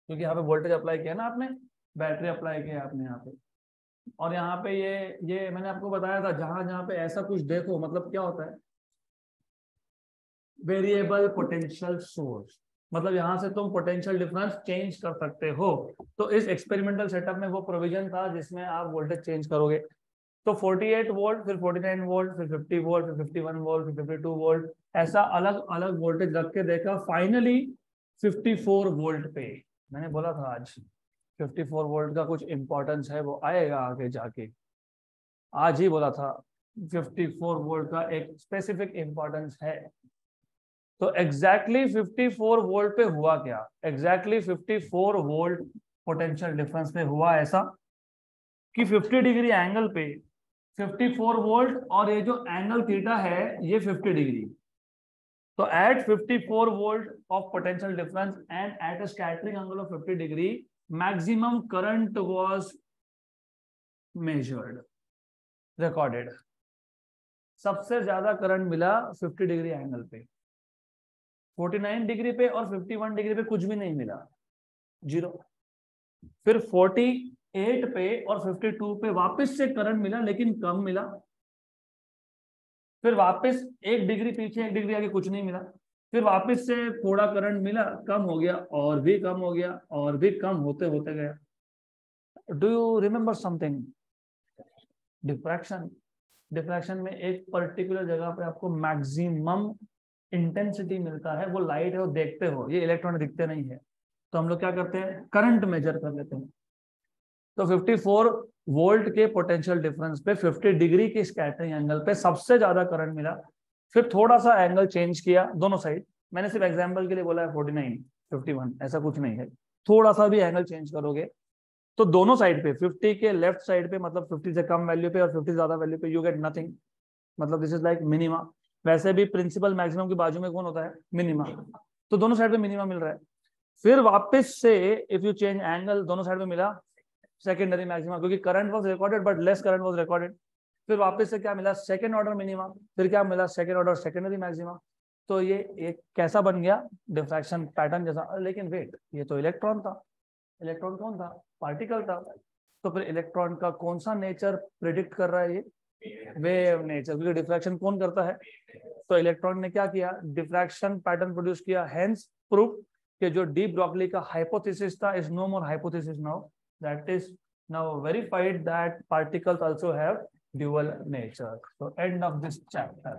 क्योंकि यहाँ पे वोल्टेज अप्लाई किया ना आपने, बैटरी अप्लाई किया आपने यहाँ पे। और यहाँ पे ये मैंने आपको बताया था, जहां जहां पे ऐसा कुछ देखो मतलब क्या होता है, वेरिएबल पोटेंशियल सोर्स, मतलब यहां से तुम पोटेंशियल डिफरेंस चेंज कर सकते हो। तो इस एक्सपेरिमेंटल सेटअप में वो प्रोविजन था जिसमें आप वोल्टेज चेंज करोगे। तो 48 वोल्ट, फिर 49 वोल्ट, फिर 50 वोल्ट, फिर 51 वोल्ट, फिर 52 वोल्ट, ऐसा अलग अलग वोल्टेज रख के देखा। फाइनली 54 वोल्ट पे, मैंने बोला था आज 54 वोल्ट का कुछ इंपॉर्टेंस है, वो आएगा आगे जाके, आज ही बोला था 54 वोल्ट का एक स्पेसिफिक इंपॉर्टेंस है। तो एग्जैक्टली 54 वोल्ट पे हुआ क्या, एग्जैक्टली 54 वोल्ट पोटेंशियल डिफरेंस पे हुआ ऐसा कि 50 डिग्री एंगल पे 54 वोल्ट, और ये जो एंगल थीटा है ये 50 डिग्री। तो at 54 volt of potential difference and at a scattering angle of 50 degree maximum current was measured, recorded. सबसे ज्यादा करंट मिला 50 डिग्री एंगल पे, 49 डिग्री पे और 51 डिग्री पे कुछ भी नहीं मिला, जीरो। फिर 48 पे और 52 पे वापस से करंट मिला लेकिन कम मिला। फिर वापस 1 डिग्री पीछे 1 डिग्री आगे कुछ नहीं मिला। फिर वापस से थोड़ा करंट मिला, कम हो गया और भी कम हो गया और भी कम होते होते गया। Do you remember something? Diffraction. Diffraction में एक पर्टिकुलर जगह पे आपको मैक्सिमम इंटेंसिटी मिलता है, वो लाइट है, वो देखते हो, ये इलेक्ट्रॉन दिखते नहीं है। तो हम लोग क्या करते हैं, करंट मेजर कर लेते हैं। तो 54 वोल्ट के पोटेंशियल डिफरेंस पे 50 डिग्री के स्कैटरिंग एंगल पे सबसे ज्यादा करंट मिला। फिर थोड़ा सा एंगल चेंज किया दोनों साइड, मैंने सिर्फ एग्जांपल के लिए बोला है 49 51, ऐसा कुछ नहीं है। थोड़ा सा भी एंगल चेंज करोगे तो दोनों साइड पे, 50 के लेफ्ट साइड पे मतलब 50 से कम वैल्यू पे और 50 ज्यादा वैल्यू पे, यू गेट नथिंग, मतलब दिस इज लाइक मिनिमा। वैसे भी प्रिंसिपल मैक्सिमम के बाजू में कौन होता है, मिनिमा। तो दोनों साइड पे मिनिमा मिल रहा है। फिर वापस से इफ यू चेंज एंगल, दोनों साइड पे मिला सेकेंडरी मैक्सिमा, क्योंकि current was recorded but less current was recorded. फिर वापस से क्या मिला, सेकंड ऑर्डर मिनिमा। फिर क्या मिला, सेकंड ऑर्डर सेकेंडरी मैक्सिमा। तो ये कैसा बन गया, डिफ्रैक्शन पैटर्न जैसा। लेकिन वेट, ये तो इलेक्ट्रॉन था। इलेक्ट्रॉन कौन था, पार्टिकल था। तो फिर इलेक्ट्रॉन का कौन सा नेचर प्रिडिक्ट कर रहा है, ये वेव नेचर, क्योंकि डिफ्रैक्शन कौन करता है। तो इलेक्ट्रॉन ने क्या किया, डिफ्रैक्शन पैटर्न प्रोड्यूस किया। हेंस प्रूफ कि जो डी ब्रॉगली का हाइपोथेसिस था is no more hypothesis now, that is now verified that particles also have dual nature. So end of this chapter.